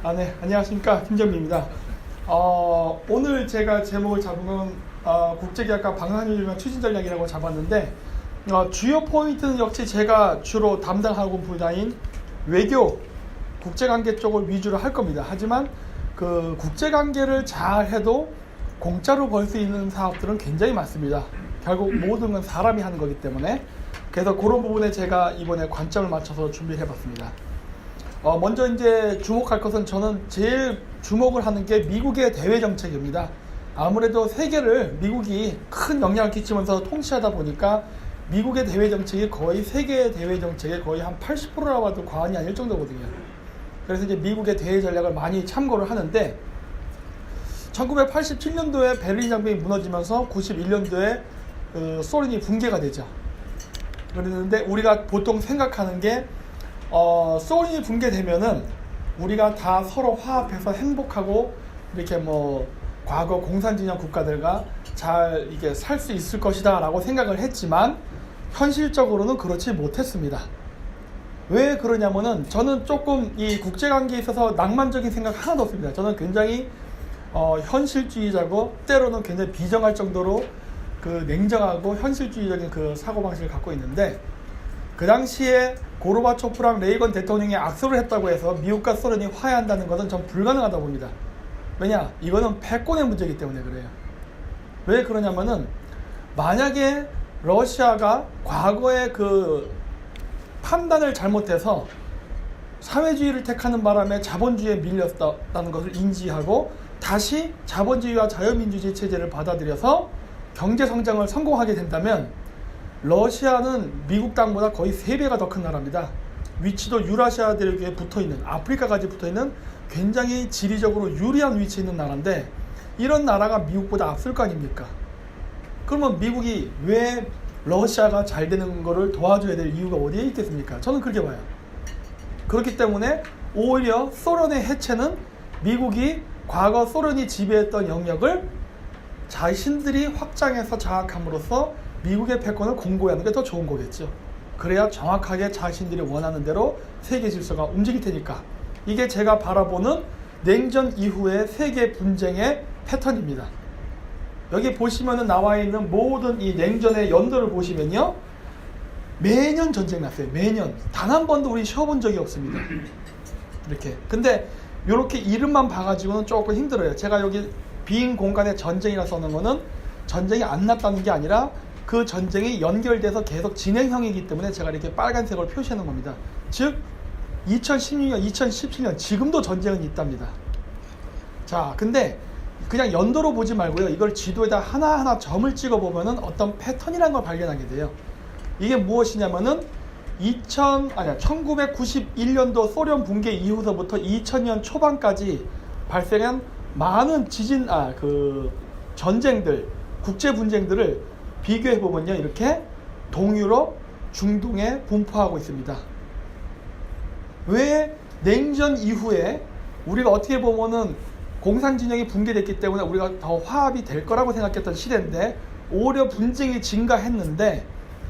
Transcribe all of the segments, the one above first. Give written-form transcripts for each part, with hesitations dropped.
네, 안녕하십니까. 김정민입니다. 오늘 제가 제목을 잡은 건 국제계약과 방한율과 추진 전략이라고 잡았는데 주요 포인트는 역시 제가 주로 담당하고 분야인 외교, 국제관계 쪽을 위주로 할 겁니다. 하지만 그 국제관계를 잘 해도 공짜로 벌 수 있는 사업들은 굉장히 많습니다. 결국 모든 건 사람이 하는 거기 때문에 그래서 그런 부분에 제가 이번에 관점을 맞춰서 준비해 봤습니다. 먼저 이제 주목할 것은 저는 제일 주목을 하는 게 미국의 대외 정책입니다. 아무래도 세계를 미국이 큰 영향을 끼치면서 통치하다 보니까 미국의 대외 정책이 거의 세계 대외 정책의 거의 한 80%라 봐도 과언이 아닐 정도거든요. 그래서 이제 미국의 대외 전략을 많이 참고를 하는데 1987년도에 베를린 장벽이 무너지면서 91년도에 소련이 붕괴가 되죠. 그랬는데 우리가 보통 생각하는 게 소련이 붕괴되면은 우리가 다 서로 화합해서 행복하고 이렇게 뭐 과거 공산진영 국가들과 잘 이게 살 수 있을 것이다 라고 생각을 했지만 현실적으로는 그렇지 못했습니다. 왜 그러냐면은 저는 조금 이 국제관계에 있어서 낭만적인 생각 하나도 없습니다. 저는 굉장히 현실주의자고 때로는 굉장히 비정할 정도로 그 냉정하고 현실주의적인 그 사고방식을 갖고 있는데 그 당시에 고르바초프랑 레이건 대통령이 악수를 했다고 해서 미국과 소련이 화해한다는 것은 전 불가능하다고 봅니다. 왜냐? 이거는 패권의 문제이기 때문에 그래요. 왜 그러냐면은 만약에 러시아가 과거에 그 판단을 잘못해서 사회주의를 택하는 바람에 자본주의에 밀렸다는 것을 인지하고 다시 자본주의와 자유민주주의 체제를 받아들여서 경제성장을 성공하게 된다면 러시아는 미국 땅보다 거의 3배가 더 큰 나라입니다. 위치도 유라시아 대륙에 붙어있는 아프리카까지 붙어있는 굉장히 지리적으로 유리한 위치에 있는 나라인데 이런 나라가 미국보다 앞설 거 아닙니까? 그러면 미국이 왜 러시아가 잘 되는 거를 도와줘야 될 이유가 어디에 있겠습니까? 저는 그렇게 봐요. 그렇기 때문에 오히려 소련의 해체는 미국이 과거 소련이 지배했던 영역을 자신들이 확장해서 장악함으로써 미국의 패권을 공고히 하는 게 더 좋은 거겠죠. 그래야 정확하게 자신들이 원하는 대로 세계 질서가 움직일 테니까. 이게 제가 바라보는 냉전 이후의 세계 분쟁의 패턴입니다. 여기 보시면은 나와 있는 모든 이 냉전의 연도를 보시면요, 매년 전쟁 났어요. 매년 단 한 번도 우리 쉬어본 적이 없습니다. 이렇게. 근데 이렇게 이름만 봐가지고는 조금 힘들어요. 제가 여기 빈 공간에 전쟁이라 써놓은 거는 전쟁이 안 났다는 게 아니라 그 전쟁이 연결돼서 계속 진행형이기 때문에 제가 이렇게 빨간색으로 표시하는 겁니다. 즉 2016년, 2017년 지금도 전쟁은 있답니다. 자, 근데 그냥 연도로 보지 말고요, 이걸 지도에다 하나하나 점을 찍어 보면은 어떤 패턴이라는 걸 발견하게 돼요. 이게 무엇이냐면은 1991년도 소련 붕괴 이후서부터 2000년 초반까지 발생한 많은 전쟁들, 국제 분쟁들을 비교해 보면요, 이렇게 동유럽, 중동에 분포하고 있습니다. 왜 냉전 이후에 우리가 어떻게 보면은 공산진영이 붕괴됐기 때문에 우리가 더 화합이 될 거라고 생각했던 시대인데 오히려 분쟁이 증가했는데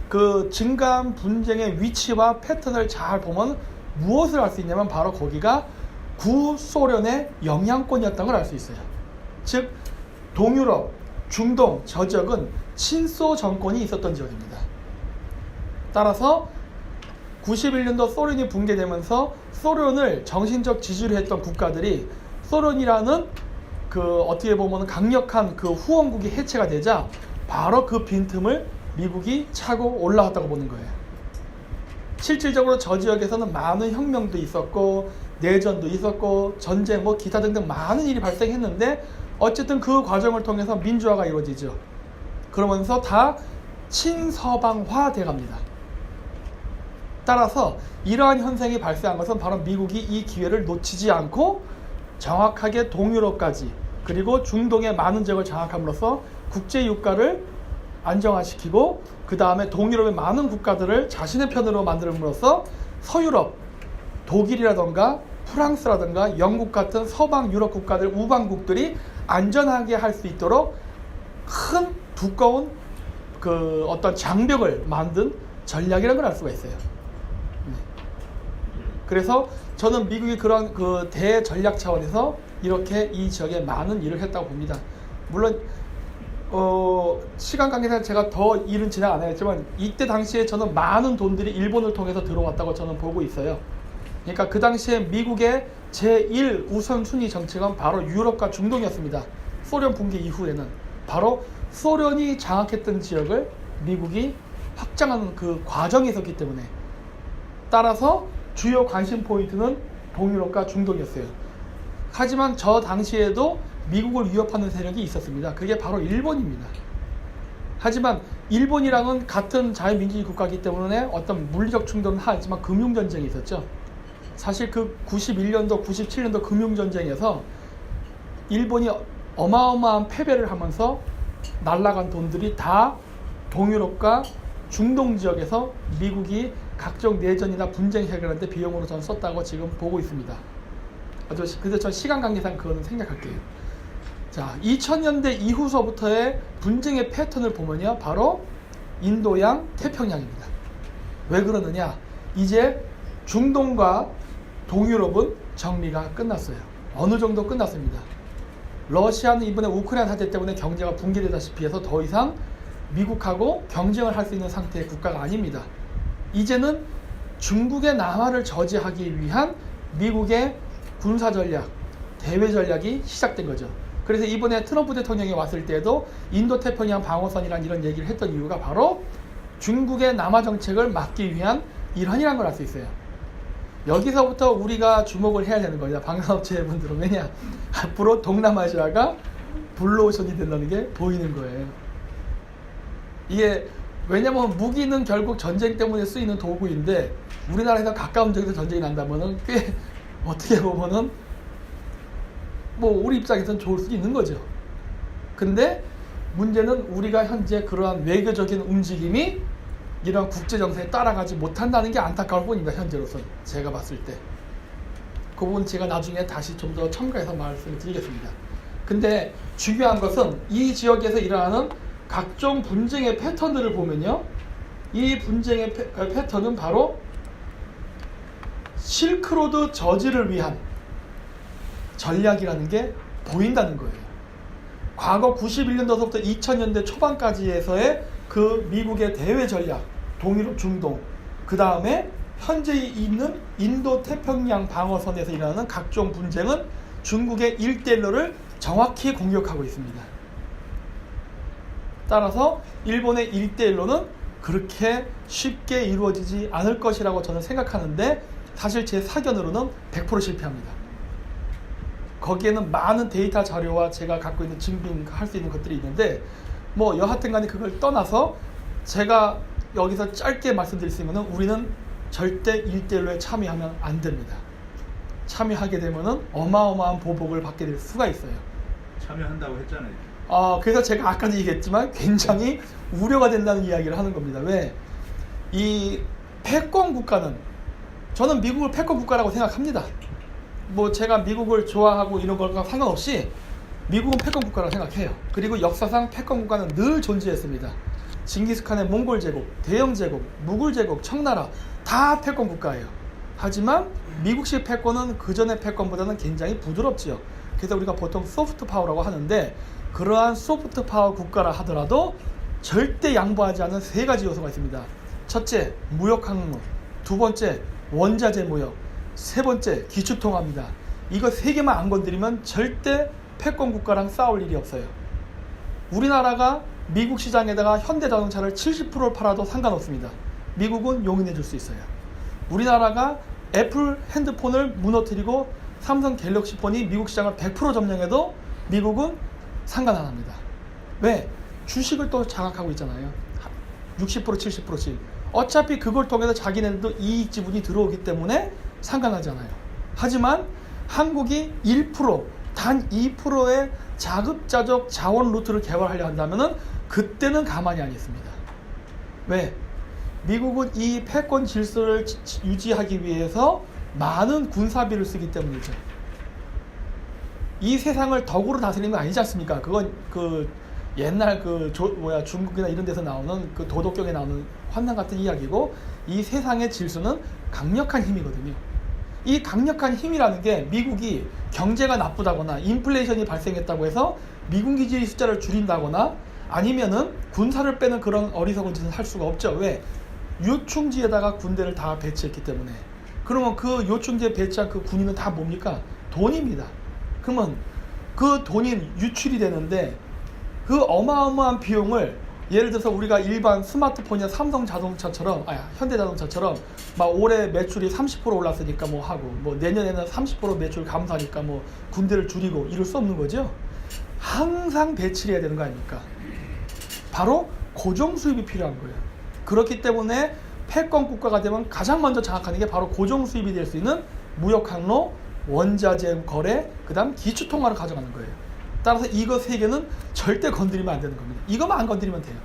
그 증가한 분쟁의 위치와 패턴을 잘 보면 무엇을 알 수 있냐면 바로 거기가 구소련의 영향권이었던 걸 알 수 있어요. 즉 동유럽, 중동 저 지역은 친소 정권이 있었던 지역입니다. 따라서 91년도 소련이 붕괴되면서 소련을 정신적 지지를 했던 국가들이 소련이라는 그 어떻게 보면 강력한 그 후원국이 해체가 되자 바로 그 빈틈을 미국이 차고 올라왔다고 보는 거예요. 실질적으로 저 지역에서는 많은 혁명도 있었고 내전도 있었고 전쟁 뭐 기타 등등 많은 일이 발생했는데 어쨌든 그 과정을 통해서 민주화가 이루어지죠. 그러면서 다 친서방화 돼갑니다. 따라서 이러한 현상이 발생한 것은 바로 미국이 이 기회를 놓치지 않고 정확하게 동유럽까지 그리고 중동의 많은 지역을 장악함으로써 국제 유가를 안정화시키고 그 다음에 동유럽의 많은 국가들을 자신의 편으로 만들므로써 서유럽, 독일이라던가 프랑스라든가 영국 같은 서방 유럽 국가들, 우방국들이 안전하게 할 수 있도록 큰 두꺼운 그 어떤 장벽을 만든 전략이라는 걸 알 수가 있어요. 그래서 저는 미국이 그런 그 대전략 차원에서 이렇게 이 지역에 많은 일을 했다고 봅니다. 물론 시간 관계상 제가 더 일은 진행 안 하겠지만 이때 당시에 저는 많은 돈들이 일본을 통해서 들어왔다고 저는 보고 있어요. 그러니까 그 당시에 미국의 제1 우선순위 정책은 바로 유럽과 중동이었습니다. 소련 붕괴 이후에는 바로 소련이 장악했던 지역을 미국이 확장하는 그 과정에 있었기 때문에, 따라서 주요 관심 포인트는 동유럽과 중동이었어요. 하지만 저 당시에도 미국을 위협하는 세력이 있었습니다. 그게 바로 일본입니다. 하지만 일본이랑은 같은 자유민주주의 국가이기 때문에 어떤 물리적 충돌은 하지만 금융전쟁이 있었죠. 사실 그 91년도, 97년도 금융전쟁에서 일본이 어마어마한 패배를 하면서 날아간 돈들이 다 동유럽과 중동 지역에서 미국이 각종 내전이나 분쟁 해결하는 데 비용으로 전 썼다고 지금 보고 있습니다. 그래서 전 시간 관계상 그거는 생략할게요. 자, 2000년대 이후서부터의 분쟁의 패턴을 보면요, 바로 인도양 태평양입니다. 왜 그러느냐? 이제 중동과 동유럽은 정리가 끝났어요. 어느 정도 끝났습니다. 러시아는 이번에 우크라이나 사태 때문에 경제가 붕괴되다시피 해서 더 이상 미국하고 경쟁을 할 수 있는 상태의 국가가 아닙니다. 이제는 중국의 남하를 저지하기 위한 미국의 군사 전략, 대외 전략이 시작된 거죠. 그래서 이번에 트럼프 대통령이 왔을 때도 인도 태평양 방어선이라는 이런 얘기를 했던 이유가 바로 중국의 남하 정책을 막기 위한 일환이라는 걸 알 수 있어요. 여기서부터 우리가 주목을 해야 되는 겁니다. 방산업체분들은. 왜냐? 앞으로 동남아시아가 블루오션이 된다는 게 보이는 거예요. 이게 왜냐면 무기는 결국 전쟁 때문에 쓰이는 도구인데 우리나라에서 가까운 지역에서 전쟁이 난다면은 꽤 어떻게 보면은 뭐 우리 입장에서는 좋을 수 있는 거죠. 근데 문제는 우리가 현재 그러한 외교적인 움직임이 이런 국제 정세에 따라가지 못한다는 게 안타까울 뿐입니다. 현재로서는 제가 봤을 때. 그 부분 제가 나중에 다시 좀 더 첨가해서 말씀을 드리겠습니다. 근데 중요한 것은 이 지역에서 일어나는 각종 분쟁의 패턴들을 보면요, 이 분쟁의 패턴은 바로 실크로드 저지를 위한 전략이라는 게 보인다는 거예요. 과거 91년도부터 2000년대 초반까지에서의 그 미국의 대외 전략, 동유럽, 중동, 그 다음에 현재 있는 인도 태평양 방어선에서 일어나는 각종 분쟁은 중국의 1대1를 정확히 공격하고 있습니다. 따라서 일본의 1대1로는 그렇게 쉽게 이루어지지 않을 것이라고 저는 생각하는데, 사실 제 사견으로는 100% 실패합니다. 거기에는 많은 데이터 자료와 제가 갖고 있는 증빙할 수 있는 것들이 있는데, 뭐 여하튼 간에 그걸 떠나서 제가 여기서 짧게 말씀드릴 수 있는, 우리는 절대 1대1로에 참여하면 안 됩니다. 참여하게 되면은 어마어마한 보복을 받게 될 수가 있어요. 참여한다고 했잖아요. 그래서 제가 아까도 얘기했지만 굉장히 우려가 된다는 이야기를 하는 겁니다. 왜? 이 패권 국가는, 저는 미국을 패권 국가라고 생각합니다. 뭐 제가 미국을 좋아하고 이런 것과 상관없이 미국은 패권 국가라고 생각해요. 그리고 역사상 패권 국가는 늘 존재했습니다. 징기스칸의 몽골 제국, 대영 제국, 무굴 제국, 청나라 다 패권 국가예요. 하지만 미국식 패권은 그 전의 패권보다는 굉장히 부드럽지요. 그래서 우리가 보통 소프트 파워라고 하는데, 그러한 소프트 파워 국가라 하더라도 절대 양보하지 않는 세 가지 요소가 있습니다. 첫째, 무역 항로. 두 번째, 원자재 무역. 세 번째, 기축통화입니다. 이거 세 개만 안 건드리면 절대 패권 국가랑 싸울 일이 없어요. 우리나라가 미국 시장에다가 현대자동차를 70%를 팔아도 상관없습니다. 미국은 용인해 줄 수 있어요. 우리나라가 애플 핸드폰을 무너뜨리고 삼성 갤럭시 폰이 미국 시장을 100% 점령해도 미국은 상관 안 합니다. 왜? 주식을 또 장악하고 있잖아요. 60% 70%씩. 어차피 그걸 통해서 자기네들도 이익 지분이 들어오기 때문에 상관하지 않아요. 하지만 한국이 1%, 단 2%의 자급자족 자원 루트를 개발하려 한다면 그때는 가만히 안 있습니다. 왜? 미국은 이 패권 질서를 유지하기 위해서 많은 군사비를 쓰기 때문이죠. 이 세상을 덕으로 다스리는 거 아니지 않습니까? 그건 그 옛날 중국이나 이런 데서 나오는 그 도덕경에 나오는 환상 같은 이야기고, 이 세상의 질서는 강력한 힘이거든요. 이 강력한 힘이라는 게 미국이 경제가 나쁘다거나 인플레이션이 발생했다고 해서 미군 기지 숫자를 줄인다거나 아니면은 군사를 빼는 그런 어리석은 짓은 할 수가 없죠. 왜? 요충지에다가 군대를 다 배치했기 때문에. 그러면 그 요충지에 배치한 그 군인은 다 뭡니까? 돈입니다. 그러면 그 돈이 유출이 되는데 그 어마어마한 비용을 예를 들어서 우리가 일반 스마트폰이나 삼성자동차처럼 현대자동차처럼 막 올해 매출이 30% 올랐으니까 뭐 하고 뭐 내년에는 30% 매출 감소하니까 뭐 군대를 줄이고 이럴 수 없는 거죠. 항상 배치를 해야 되는 거 아닙니까? 바로 고정 수입이 필요한 거예요. 그렇기 때문에 패권 국가가 되면 가장 먼저 장악하는 게 바로 고정 수입이 될 수 있는 무역 항로, 원자재 거래, 그다음 기초 통화를 가져가는 거예요. 따라서 이거 세 개는 절대 건드리면 안 되는 겁니다. 이것만 안 건드리면 돼요.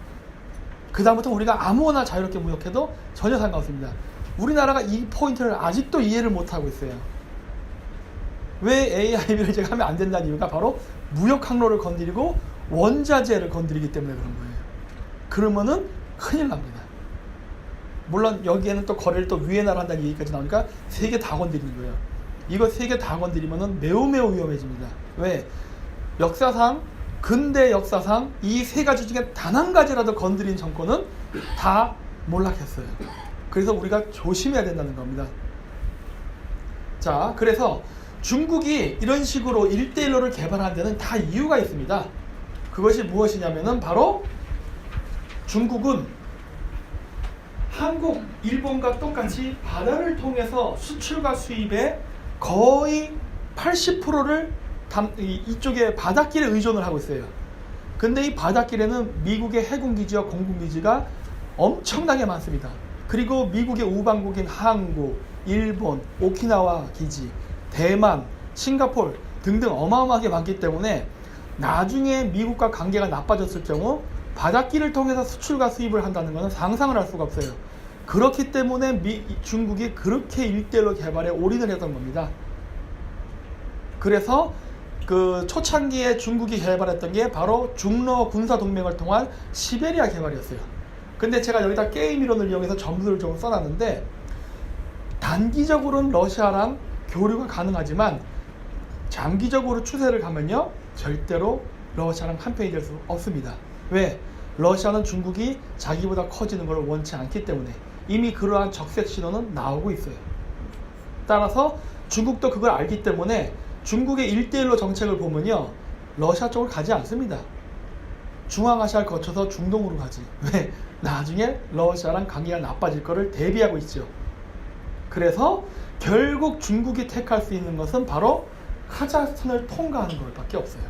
그 다음부터 우리가 아무거나 자유롭게 무역해도 전혀 상관없습니다. 우리나라가 이 포인트를 아직도 이해를 못하고 있어요. 왜 AIB를 제가 하면 안 된다는 이유가 바로 무역 항로를 건드리고 원자재를 건드리기 때문에 그런 거예요. 그러면은 큰일 납니다. 물론 여기에는 또 거래를 또 위에나로 한다는 얘기까지 나오니까 세 개 다 건드리는 거예요. 이거 세 개 다 건드리면은 매우 위험해집니다. 왜? 역사상, 근대 역사상 이 세 가지 중에 단 한 가지라도 건드린 정권은 다 몰락했어요. 그래서 우리가 조심해야 된다는 겁니다. 자, 그래서 중국이 이런 식으로 1대1로를 개발하는 데는 다 이유가 있습니다. 그것이 무엇이냐면은 바로 중국은 한국, 일본과 똑같이 바다를 통해서 수출과 수입의 거의 80%를 이쪽에 바닷길에 의존을 하고 있어요. 근데 이 바닷길에는 미국의 해군기지와 공군기지가 엄청나게 많습니다. 그리고 미국의 우방국인 한국, 일본, 오키나와 기지, 대만, 싱가포르 등등 어마어마하게 많기 때문에 나중에 미국과 관계가 나빠졌을 경우 바닷길을 통해서 수출과 수입을 한다는 것은 상상을 할 수가 없어요. 그렇기 때문에 중국이 그렇게 일대일로 개발에 올인을 했던 겁니다. 그래서 그 초창기에 중국이 개발했던 게 바로 중러 군사동맹을 통한 시베리아 개발이었어요. 근데 제가 여기다 게임 이론을 이용해서 점수를 좀 써놨는데 단기적으로는 러시아랑 교류가 가능하지만 장기적으로 추세를 가면요 절대로 러시아랑 한편이 될 수 없습니다. 왜? 러시아는 중국이 자기보다 커지는 걸 원치 않기 때문에 이미 그러한 적색 신호는 나오고 있어요. 따라서 중국도 그걸 알기 때문에 중국의 1대1로 정책을 보면요 러시아 쪽을 가지 않습니다. 중앙아시아를 거쳐서 중동으로 가지. 왜? 나중에 러시아랑 관계가 나빠질 거를 대비하고 있죠. 그래서 결국 중국이 택할 수 있는 것은 바로 카자흐스탄을 통과하는 것밖에 없어요.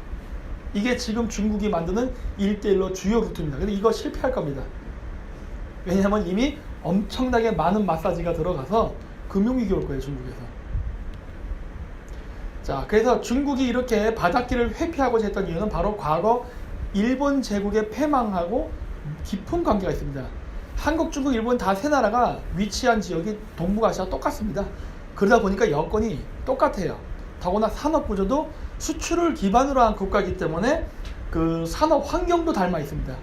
이게 지금 중국이 만드는 1대1로 주요 루트입니다. 근데 이거 실패할 겁니다. 왜냐하면 이미 엄청나게 많은 마사지가 들어가서 금융위기 올 거예요, 중국에서. 자, 그래서 중국이 이렇게 바닷길을 회피하고자 했던 이유는 바로 과거 일본 제국의 패망하고 깊은 관계가 있습니다. 한국, 중국, 일본 다 세 나라가 위치한 지역이 동북아시아 똑같습니다. 그러다 보니까 여건이 똑같아요. 더구나 산업 구조도 수출을 기반으로 한 국가이기 때문에 그 산업 환경도 닮아 있습니다.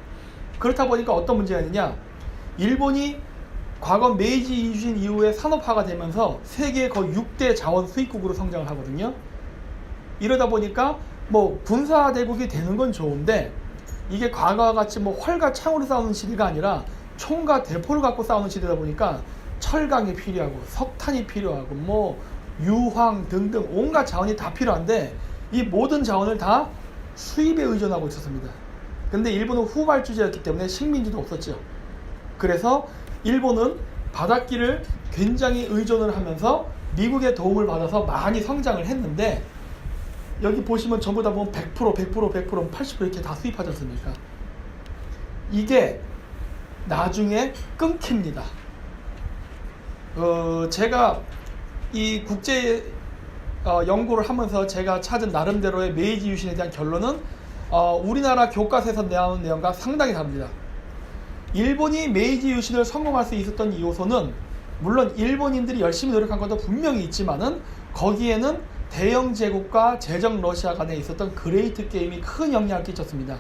그렇다 보니까 어떤 문제가 있느냐? 일본이 과거 메이지 유신 이후에 산업화가 되면서 세계 거의 6대 자원 수입국으로 성장을 하거든요. 이러다 보니까 뭐 군사 대국이 되는 건 좋은데 이게 과거와 같이 뭐 활과 창으로 싸우는 시대가 아니라 총과 대포를 갖고 싸우는 시대다 보니까 철강이 필요하고 석탄이 필요하고 뭐 유황 등등 온갖 자원이 다 필요한데 이 모든 자원을 다 수입에 의존하고 있었습니다. 근데 일본은 후발주제였기 때문에 식민지도 없었죠. 그래서 일본은 바닷길을 굉장히 의존을 하면서 미국의 도움을 받아서 많이 성장을 했는데 여기 보시면 전부 다 보면 100%, 80% 이렇게 다 수입하지 않습니까? 이게 나중에 끊깁니다. 제가 이 국제 연구를 하면서 제가 찾은 나름대로의 메이지 유신에 대한 결론은 우리나라 교과서에서 나오는 내용과 상당히 다릅니다. 일본이 메이지 유신을 성공할 수 있었던 요소는 물론 일본인들이 열심히 노력한 것도 분명히 있지만은 거기에는 대영 제국과 제정 러시아 간에 있었던 그레이트 게임이 큰 영향을 끼쳤습니다.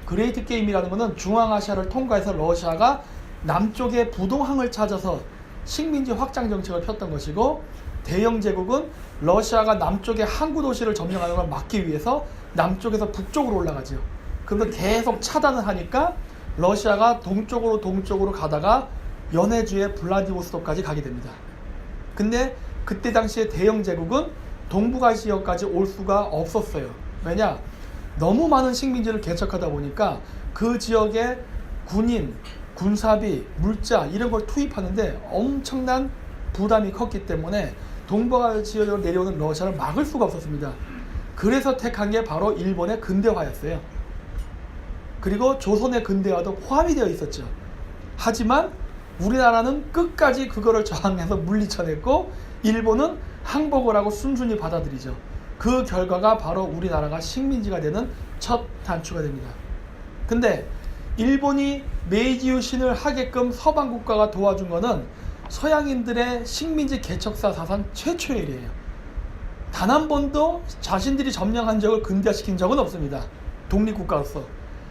그레이트 게임이라는 것은 중앙아시아를 통과해서 러시아가 남쪽의 부동항을 찾아서 식민지 확장 정책을 폈던 것이고 대영 제국은 러시아가 남쪽의 항구 도시를 점령하는 걸 막기 위해서 남쪽에서 북쪽으로 올라가죠. 그러면 계속 차단을 하니까 러시아가 동쪽으로 가다가 연해주의 블라디보스토크까지 가게 됩니다. 근데 그때 당시에 대영 제국은 동북아시아까지 올 수가 없었어요. 왜냐? 너무 많은 식민지를 개척하다 보니까 그 지역에 군인, 군사비, 물자 이런 걸 투입하는데 엄청난 부담이 컸기 때문에 동북아시아로 내려오는 러시아를 막을 수가 없었습니다. 그래서 택한 게 바로 일본의 근대화였어요. 그리고 조선의 근대화도 포함이 되어 있었죠. 하지만 우리나라는 끝까지 그거를 저항해서 물리쳐냈고 일본은 항복을 하고 순순히 받아들이죠. 그 결과가 바로 우리나라가 식민지가 되는 첫 단추가 됩니다. 근데 일본이 메이지 유신을 하게끔 서방 국가가 도와준 거는 서양인들의 식민지 개척사 사상 최초의 일이에요. 단 한 번도 자신들이 점령한 적을 근대화시킨 적은 없습니다. 독립국가로서.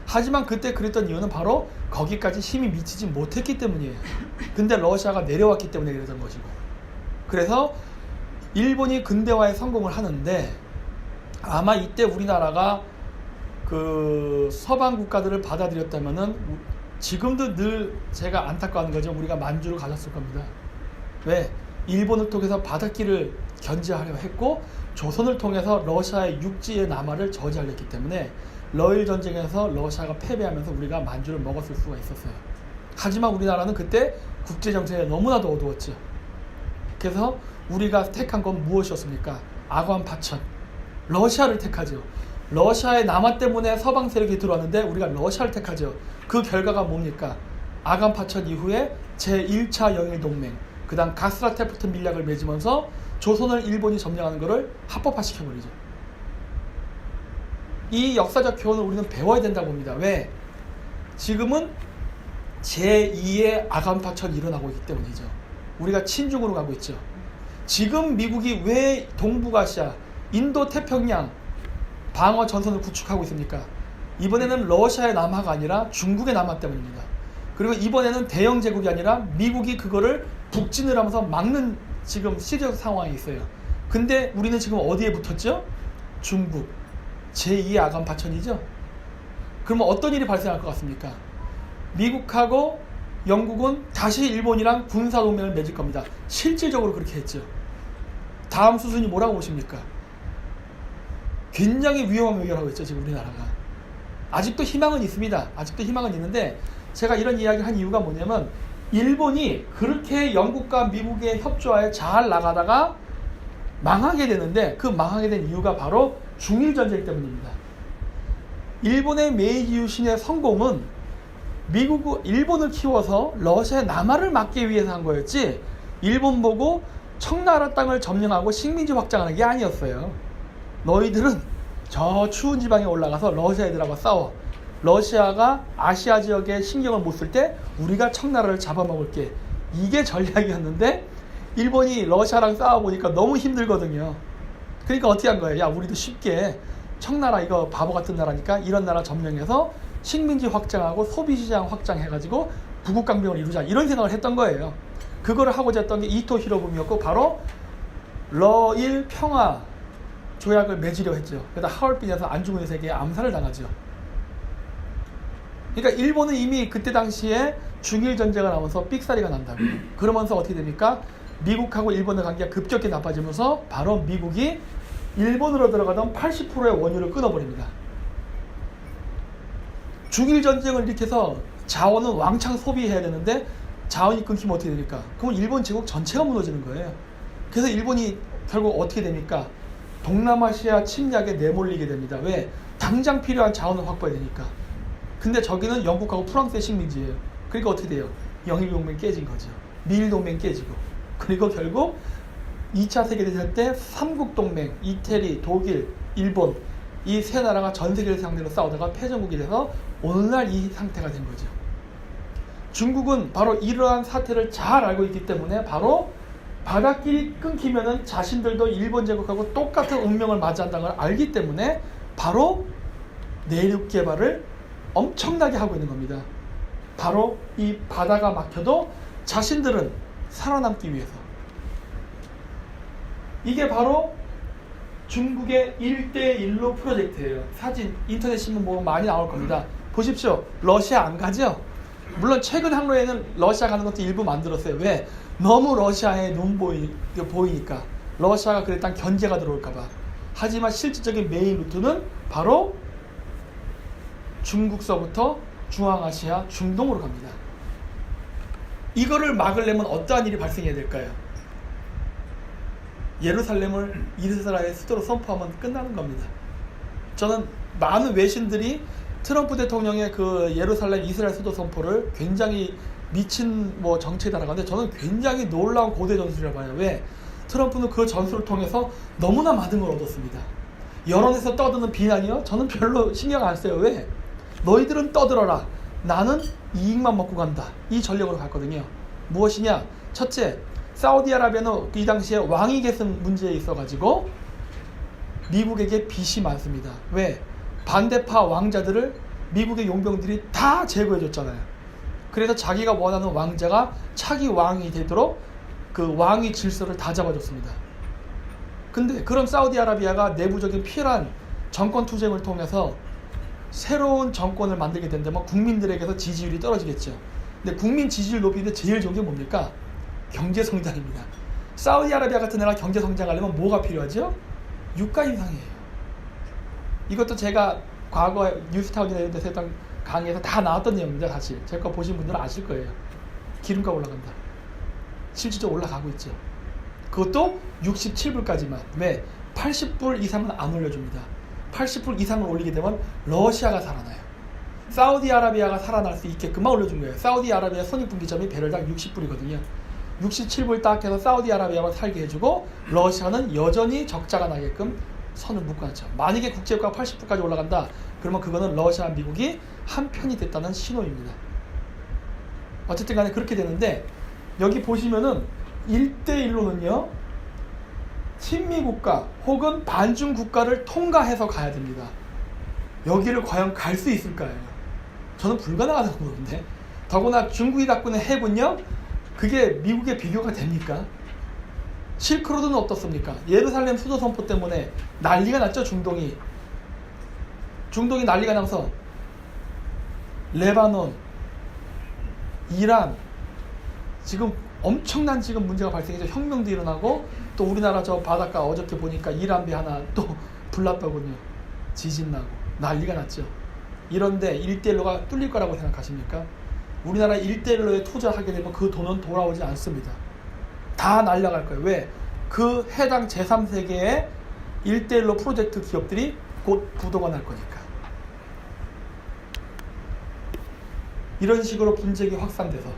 하지만 그때 그랬던 이유는 바로 거기까지 힘이 미치지 못했기 때문이에요. 근데 러시아가 내려왔기 때문에 그랬던 것이고. 그래서 일본이 근대화에 성공을 하는데 아마 이때 우리나라가 그 서방 국가들을 받아들였다면은 지금도 늘 제가 안타까운 거죠. 우리가 만주를 가졌을 겁니다. 왜? 일본을 통해서 바닷길을 견제하려 했고 조선을 통해서 러시아의 육지의 남하를 저지하려 했기 때문에 러일 전쟁에서 러시아가 패배하면서 우리가 만주를 먹었을 수가 있었어요. 하지만 우리나라는 그때 국제정세에 너무나도 어두웠죠. 그래서 우리가 택한 건 무엇이었습니까? 아관파천. 러시아를 택하죠. 러시아의 남하 때문에 서방 세력이 들어왔는데 우리가 러시아를 택하죠. 그 결과가 뭡니까? 아관파천 이후에 제1차 영일동맹, 그 다음 가스라테프트 밀약을 맺으면서 조선을 일본이 점령하는 것을 합법화시켜버리죠. 이 역사적 교훈을 우리는 배워야 된다고 봅니다. 왜? 지금은 제2의 아간파천이 일어나고 있기 때문이죠. 우리가 친중으로 가고 있죠. 지금 미국이 왜 동북아시아, 인도 태평양 방어 전선을 구축하고 있습니까? 이번에는 러시아의 남하가 아니라 중국의 남하 때문입니다. 그리고 이번에는 대영 제국이 아니라 미국이 그거를 북진을 하면서 막는 지금 시대적 상황이 있어요. 근데 우리는 지금 어디에 붙었죠? 중국. 제2의 아간파천이죠. 그러면 어떤 일이 발생할 것 같습니까? 미국하고 영국은 다시 일본이랑 군사동맹을 맺을 겁니다. 실질적으로 그렇게 했죠. 다음 수순이 뭐라고 보십니까? 굉장히 위험한 외교를 있죠, 지금 우리나라가. 아직도 희망은 있습니다. 아직도 희망은 있는데 제가 이런 이야기를 한 이유가 뭐냐면 일본이 그렇게 영국과 미국의 협조하에 잘 나가다가 망하게 되는데 그 망하게 된 이유가 바로 중일전쟁 때문입니다. 일본의 메이지 유신의 성공은 일본을 키워서 러시아의 남하를 막기 위해서 한 거였지 일본 보고 청나라 땅을 점령하고 식민지 확장하는 게 아니었어요. 너희들은 저 추운 지방에 올라가서 러시아 애들하고 싸워. 러시아가 아시아 지역에 신경을 못 쓸 때 우리가 청나라를 잡아먹을게. 이게 전략이었는데 일본이 러시아랑 싸워보니까 너무 힘들거든요. 그러니까 어떻게 한 거예요? 야, 우리도 쉽게 청나라 이거 바보 같은 나라니까 이런 나라 점령해서 식민지 확장하고 소비시장 확장해가지고 부국강병을 이루자 이런 생각을 했던 거예요. 그거를 하고자 했던 게 이토 히로부미였고 바로 러일 평화 조약을 맺으려 했죠. 그러다 하얼빈에서 안중근 세계에 암살을 당하죠. 그러니까 일본은 이미 그때 당시에 중일 전쟁을 하면서 삑사리가 난다고요. 그러면서 어떻게 됩니까? 미국하고 일본의 관계가 급격히 나빠지면서 바로 미국이 일본으로 들어가던 80%의 원유를 끊어버립니다. 중일 전쟁을 일으켜서 자원은 왕창 소비해야 되는데 자원이 끊기면 어떻게 됩니까? 그럼 일본 제국 전체가 무너지는 거예요. 그래서 일본이 결국 어떻게 됩니까? 동남아시아 침략에 내몰리게 됩니다. 왜? 당장 필요한 자원을 확보해야 되니까. 근데 저기는 영국하고 프랑스의 식민지예요. 그러니까 어떻게 돼요? 영일동맹 깨진 거죠. 미일동맹 깨지고. 그리고 결국 2차 세계대전 때 삼국동맹, 이태리, 독일, 일본 이 세 나라가 전 세계를 상대로 싸우다가 패전국이 돼서 오늘날 이 상태가 된 거죠. 중국은 바로 이러한 사태를 잘 알고 있기 때문에 바로 바닷길이 끊기면은 자신들도 일본 제국하고 똑같은 운명을 맞이한다는 걸 알기 때문에 바로 내륙 개발을 엄청나게 하고 있는 겁니다. 바로 이 바다가 막혀도 자신들은 살아남기 위해서. 이게 바로 중국의 1대1로 프로젝트예요. 사진, 인터넷 신문 보면 많이 나올 겁니다. 보십시오. 러시아 안 가죠? 물론 최근 항로에는 러시아 가는 것도 일부 만들었어요. 왜? 너무 러시아에 보이니까. 러시아가 그랬단 견제가 들어올까봐. 하지만 실질적인 메인 루트는 바로 중국서부터 중앙아시아, 중동으로 갑니다. 이거를 막으려면 어떠한 일이 발생해야 될까요? 예루살렘을 이스라엘 수도로 선포하면 끝나는 겁니다. 저는 많은 외신들이 트럼프 대통령의 그 예루살렘 이스라엘 수도 선포를 굉장히 미친 정책이라고 하는데 저는 굉장히 놀라운 고대 전술이라고 봐요. 왜? 트럼프는 그 전술을 통해서 너무나 많은 걸 얻었습니다. 여론에서 떠드는 비난이요? 저는 별로 신경 안 써요. 왜? 너희들은 떠들어라. 나는 이익만 먹고 간다. 이 전략으로 갔거든요. 무엇이냐? 첫째, 사우디아라비아는 이 당시에 왕위 계승 문제에 있어가지고 미국에게 빚이 많습니다. 왜? 반대파 왕자들을 미국의 용병들이 다 제거해줬잖아요. 그래서 자기가 원하는 왕자가 차기 왕이 되도록 그 왕위 질서를 다 잡아줬습니다. 근데 그럼 사우디아라비아가 내부적인 피란 정권 투쟁을 통해서 새로운 정권을 만들게 된다면 국민들에게서 지지율이 떨어지겠죠. 근데 국민 지지율 높이는데 제일 좋은 게 뭡니까? 경제 성장입니다. 사우디아라비아 같은 나라 경제 성장하려면 뭐가 필요하죠? 유가 인상이에요. 이것도 제가 과거 뉴스타운이나 이런 데서 했던 강의에서 다 나왔던 내용입니다. 사실 제 거 보신 분들은 아실 거예요. 기름값 올라간다. 실질적으로 올라가고 있죠. 그것도 67불까지만. 왜? 80불 이상은 안 올려줍니다. 80불 이상을 올리게 되면 러시아가 살아나요. 사우디아라비아가 살아날 수 있게끔만 올려준 거예요. 사우디아라비아 손익분기점이 배럴당 60불이거든요. 67불 딱 해서 사우디아라비아만 살게 해주고 러시아는 여전히 적자가 나게끔 선을 묶어놨죠. 만약에 국제유가가 80불까지 올라간다. 그러면 그거는 러시아와 미국이 한편이 됐다는 신호입니다. 어쨌든 간에 그렇게 되는데 여기 보시면은 1대1로는요. 친미 국가 혹은 반중 국가를 통과해서 가야 됩니다. 여기를 과연 갈 수 있을까요? 저는 불가능하다고 보는데 더구나 중국이 갖고 있는 핵은요. 그게 미국에 비교가 됩니까? 실크로드는 어떻습니까? 예루살렘 수도 선포 때문에 난리가 났죠. 중동이 난리가 나서 레바논, 이란 지금 엄청난 지금 문제가 발생해서 혁명도 일어나고 또 우리나라 저 바닷가 어저께 보니까 이란배 하나 또 불났더군요. 지진 나고 난리가 났죠. 이런데 1대1로가 뚫릴 거라고 생각하십니까? 우리나라 1대1로에 투자하게 되면 그 돈은 돌아오지 않습니다. 다 날려갈 거예요. 왜? 그 해당 제3세계의 1대1로 프로젝트 기업들이 곧 부도가 날 거니까. 이런 식으로 분쟁이 확산돼서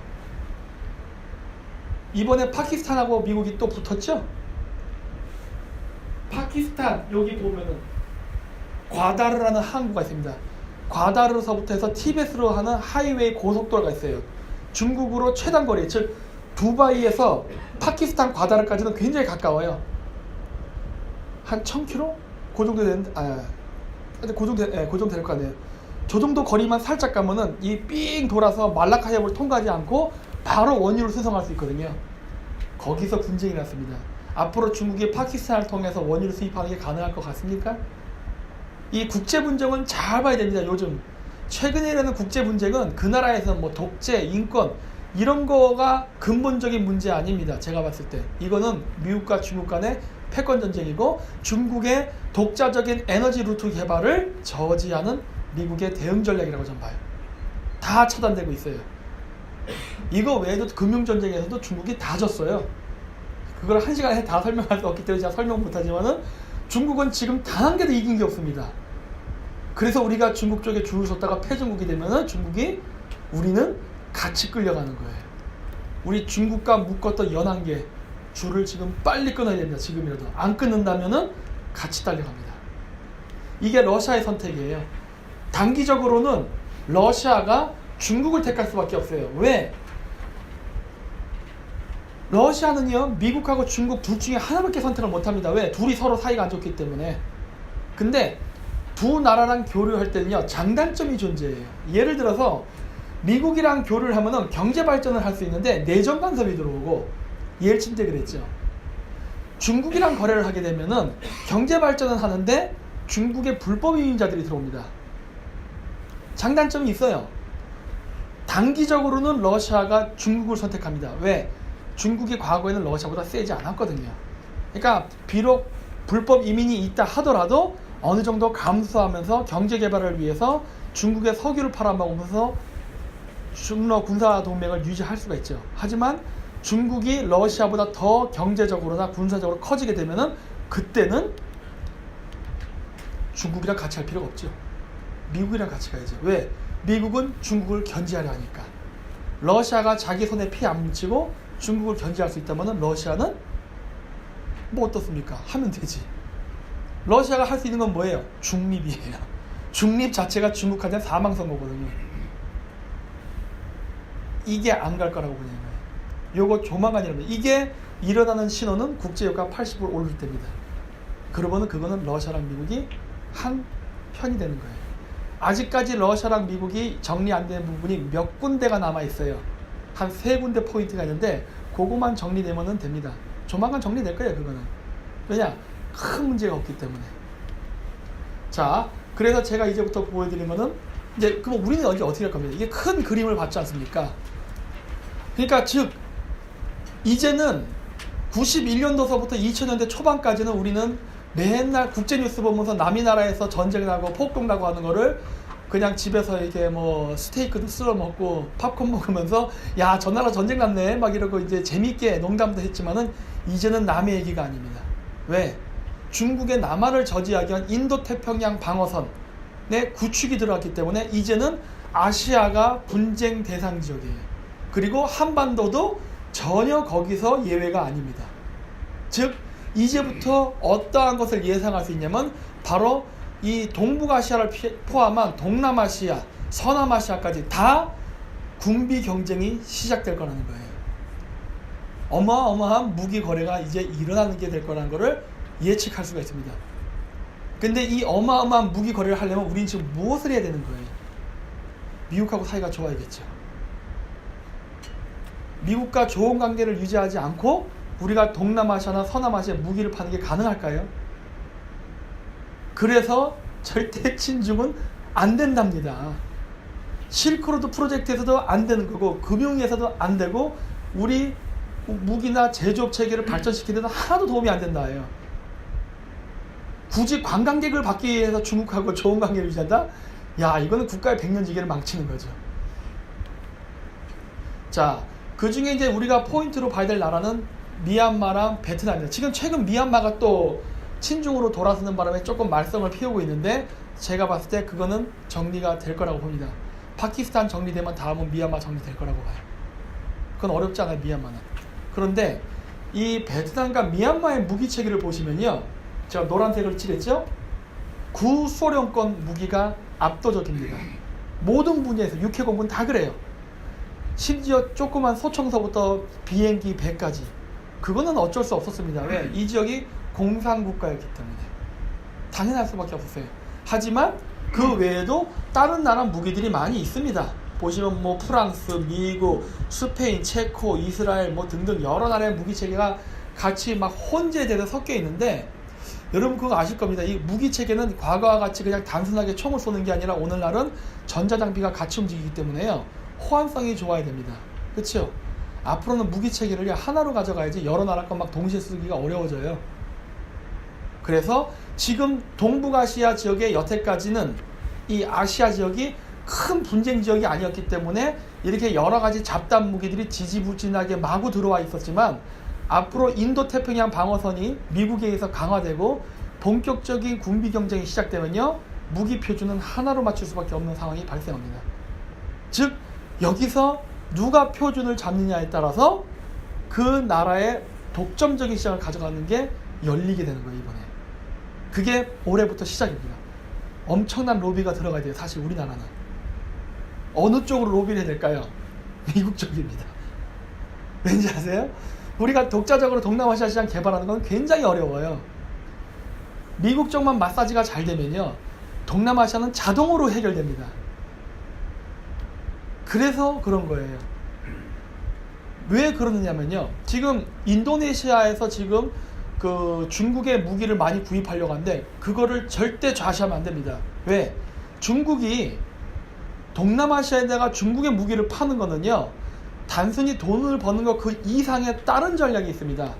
이번에 파키스탄하고 미국이 또 붙었죠? 파키스탄 여기 보면은 과다르라는 항구가 있습니다. 과다르로서부터 해서 티벳으로 하는 하이웨이 고속도로가 있어요. 중국으로 최단 거리, 즉 두바이에서 파키스탄 과다르까지는 굉장히 가까워요. 한 1000km? 그 정도 되는데, 그 정도 될 거 아니에요. 저 정도 거리만 살짝 가면은 이 삥 돌아서 말라카 해협을 통과하지 않고 바로 원유를 수송할 수 있거든요. 거기서 분쟁이 났습니다. 앞으로 중국이 파키스탄을 통해서 원유를 수입하는 게 가능할 것 같습니까? 이 국제 분쟁은 잘 봐야 됩니다. 요즘 최근에 일어나는 국제 분쟁은 그 나라에서 독재, 인권 이런 거가 근본적인 문제 아닙니다. 제가 봤을 때 이거는 미국과 중국 간의 패권 전쟁이고 중국의 독자적인 에너지 루트 개발을 저지하는 미국의 대응 전략이라고 저는 봐요. 다 차단되고 있어요. 이거 외에도 금융전쟁에서도 중국이 다 졌어요. 그걸 한 시간에 다 설명할 수 없기 때문에 제가 설명 못하지만은 중국은 지금 단 한 개도 이긴 게 없습니다. 그래서 우리가 중국 쪽에 줄을 섰다가 패중국이 되면은 중국이 우리는 같이 끌려가는 거예요. 우리 중국과 묶었던 연한계 줄을 지금 빨리 끊어야 됩니다. 지금이라도. 안 끊는다면은 같이 딸려갑니다. 이게 러시아의 선택이에요. 단기적으로는 러시아가 중국을 택할 수밖에 없어요. 왜? 러시아는요 미국하고 중국 둘 중에 하나밖에 선택을 못합니다. 왜? 둘이 서로 사이가 안 좋기 때문에. 근데 두 나라랑 교류할 때는요 장단점이 존재해요. 예를 들어서 미국이랑 교류를 하면은 경제 발전을 할 수 있는데 내정 간섭이 들어오고, 예일친 때 그랬죠. 중국이랑 거래를 하게 되면은 경제 발전은 하는데 중국의 불법 이민자들이 들어옵니다. 장단점이 있어요. 단기적으로는 러시아가 중국을 선택합니다. 왜? 중국이 과거에는 러시아보다 세지 않았거든요. 그러니까 비록 불법 이민이 있다 하더라도 어느 정도 감수하면서 경제 개발을 위해서 중국의 석유를 팔아먹으면서 중러 군사 동맹을 유지할 수가 있죠. 하지만 중국이 러시아보다 더 경제적으로나 군사적으로 커지게 되면은 그때는 중국이랑 같이 할 필요가 없죠. 미국이랑 같이 가야죠. 왜? 미국은 중국을 견제하려 하니까. 러시아가 자기 손에 피 안 묻히고 중국을 견제할 수 있다면 러시아는 뭐 어떻습니까? 하면 되지. 러시아가 할 수 있는 건 뭐예요? 중립이에요. 중립 자체가 중국한테는 사망선고거든요. 이게 안 갈 거라고 보는 거예요. 요거 조만간이랍니다. 이게 일어나는 신호는 국제유가 80불 오를 때입니다. 그러면은 그거는 러시아랑 미국이 한 편이 되는 거예요. 아직까지 러시아랑 미국이 정리 안 된 부분이 몇 군데가 남아 있어요. 한 3군데 포인트가 있는데 그거만 정리되면 됩니다. 조만간 정리될 거예요. 그거는. 왜냐? 큰 문제가 없기 때문에. 자, 그래서 제가 이제부터 보여드리는 거는 이제 그럼 우리는 여기 어떻게 할 겁니까? 이게 큰 그림을 봤지 않습니까? 그러니까 즉 이제는 91년도서부터 2000년대 초반까지는 우리는 맨날 국제뉴스 보면서 남이 나라에서 전쟁 나고 폭동 나고 하는 거를 그냥 집에서 이렇게 뭐 스테이크도 쓸어 먹고 팝콘 먹으면서 야, 저 나라 전쟁 났네 막 이러고 이제 재밌게 농담도 했지만은 이제는 남의 얘기가 아닙니다. 왜? 중국의 남한을 저지하기 위한 인도태평양 방어선의 구축이 들어갔기 때문에 이제는 아시아가 분쟁 대상 지역이에요. 그리고 한반도도 전혀 거기서 예외가 아닙니다. 즉 이제부터 어떠한 것을 예상할 수 있냐면 바로 이 동북아시아를 포함한 동남아시아, 서남아시아까지 다 군비 경쟁이 시작될 거라는 거예요. 어마어마한 무기 거래가 이제 일어나는 게 될 거라는 거를 예측할 수가 있습니다. 근데 이 어마어마한 무기 거래를 하려면 우린 지금 무엇을 해야 되는 거예요? 미국하고 사이가 좋아야겠죠. 미국과 좋은 관계를 유지하지 않고 우리가 동남아시아나 서남아시아에 무기를 파는 게 가능할까요? 그래서 절대 친중은 안 된답니다. 실크로드 프로젝트에서도 안 되는 거고 금융에서도 안 되고 우리 무기나 제조업 체계를 발전시키는 데는 하나도 도움이 안 된다예요. 굳이 관광객을 받기 위해서 중국하고 좋은 관계를 유지한다? 야, 이거는 국가의 백년지기를 망치는 거죠. 자, 그 중에 이제 우리가 포인트로 봐야 될 나라는 미얀마랑 베트남입니다. 지금 최근 미얀마가 또 친중으로 돌아서는 바람에 조금 말썽을 피우고 있는데 제가 봤을 때 그거는 정리가 될 거라고 봅니다. 파키스탄 정리되면 다음은 미얀마 정리될 거라고 봐요. 그건 어렵지 않아요, 미얀마는. 그런데 이 베트남과 미얀마의 무기 체계를 보시면요, 제가 노란색을 칠했죠? 구소련권 무기가 압도적입니다. 모든 분야에서 육해공군 다 그래요. 심지어 조그만 소총서부터 비행기 배까지 그거는 어쩔 수 없었습니다. 왜? 이 지역이 공산국가였기 때문에 당연할 수밖에 없었어요. 하지만 그 외에도 다른 나라 무기들이 많이 있습니다. 보시면 뭐 프랑스, 미국, 스페인, 체코, 이스라엘 뭐 등등 여러 나라의 무기 체계가 같이 막 혼재돼서 섞여 있는데 여러분 그거 아실 겁니다. 이 무기 체계는 과거와 같이 그냥 단순하게 총을 쏘는 게 아니라 오늘날은 전자장비가 같이 움직이기 때문에요. 호환성이 좋아야 됩니다. 그렇죠? 앞으로는 무기 체계를 하나로 가져가야지 여러 나라 건 막 동시에 쓰기가 어려워져요. 그래서 지금 동북아시아 지역의 여태까지는 이 아시아 지역이 큰 분쟁 지역이 아니었기 때문에 이렇게 여러 가지 잡담 무기들이 지지부진하게 마구 들어와 있었지만 앞으로 인도태평양 방어선이 미국에 의해서 강화되고 본격적인 군비 경쟁이 시작되면요, 무기 표준은 하나로 맞출 수밖에 없는 상황이 발생합니다. 즉 여기서 누가 표준을 잡느냐에 따라서 그 나라의 독점적인 시장을 가져가는 게 열리게 되는 거예요. 이번에 그게 올해부터 시작입니다. 엄청난 로비가 들어가야 돼요. 사실 우리나라는 어느 쪽으로 로비를 해야 될까요? 미국 쪽입니다. 왠지 아세요? 우리가 독자적으로 동남아시아 시장 개발하는 건 굉장히 어려워요. 미국 쪽만 마사지가 잘 되면요, 동남아시아는 자동으로 해결됩니다. 그래서 그런 거예요. 왜 그러느냐면요, 지금 인도네시아에서 지금 그 중국의 무기를 많이 구입하려고 하는데 그거를 절대 좌시하면 안 됩니다. 왜? 중국이 동남아시아에다가 중국의 무기를 파는 거는요, 단순히 돈을 버는 것 그 이상의 다른 전략이 있습니다.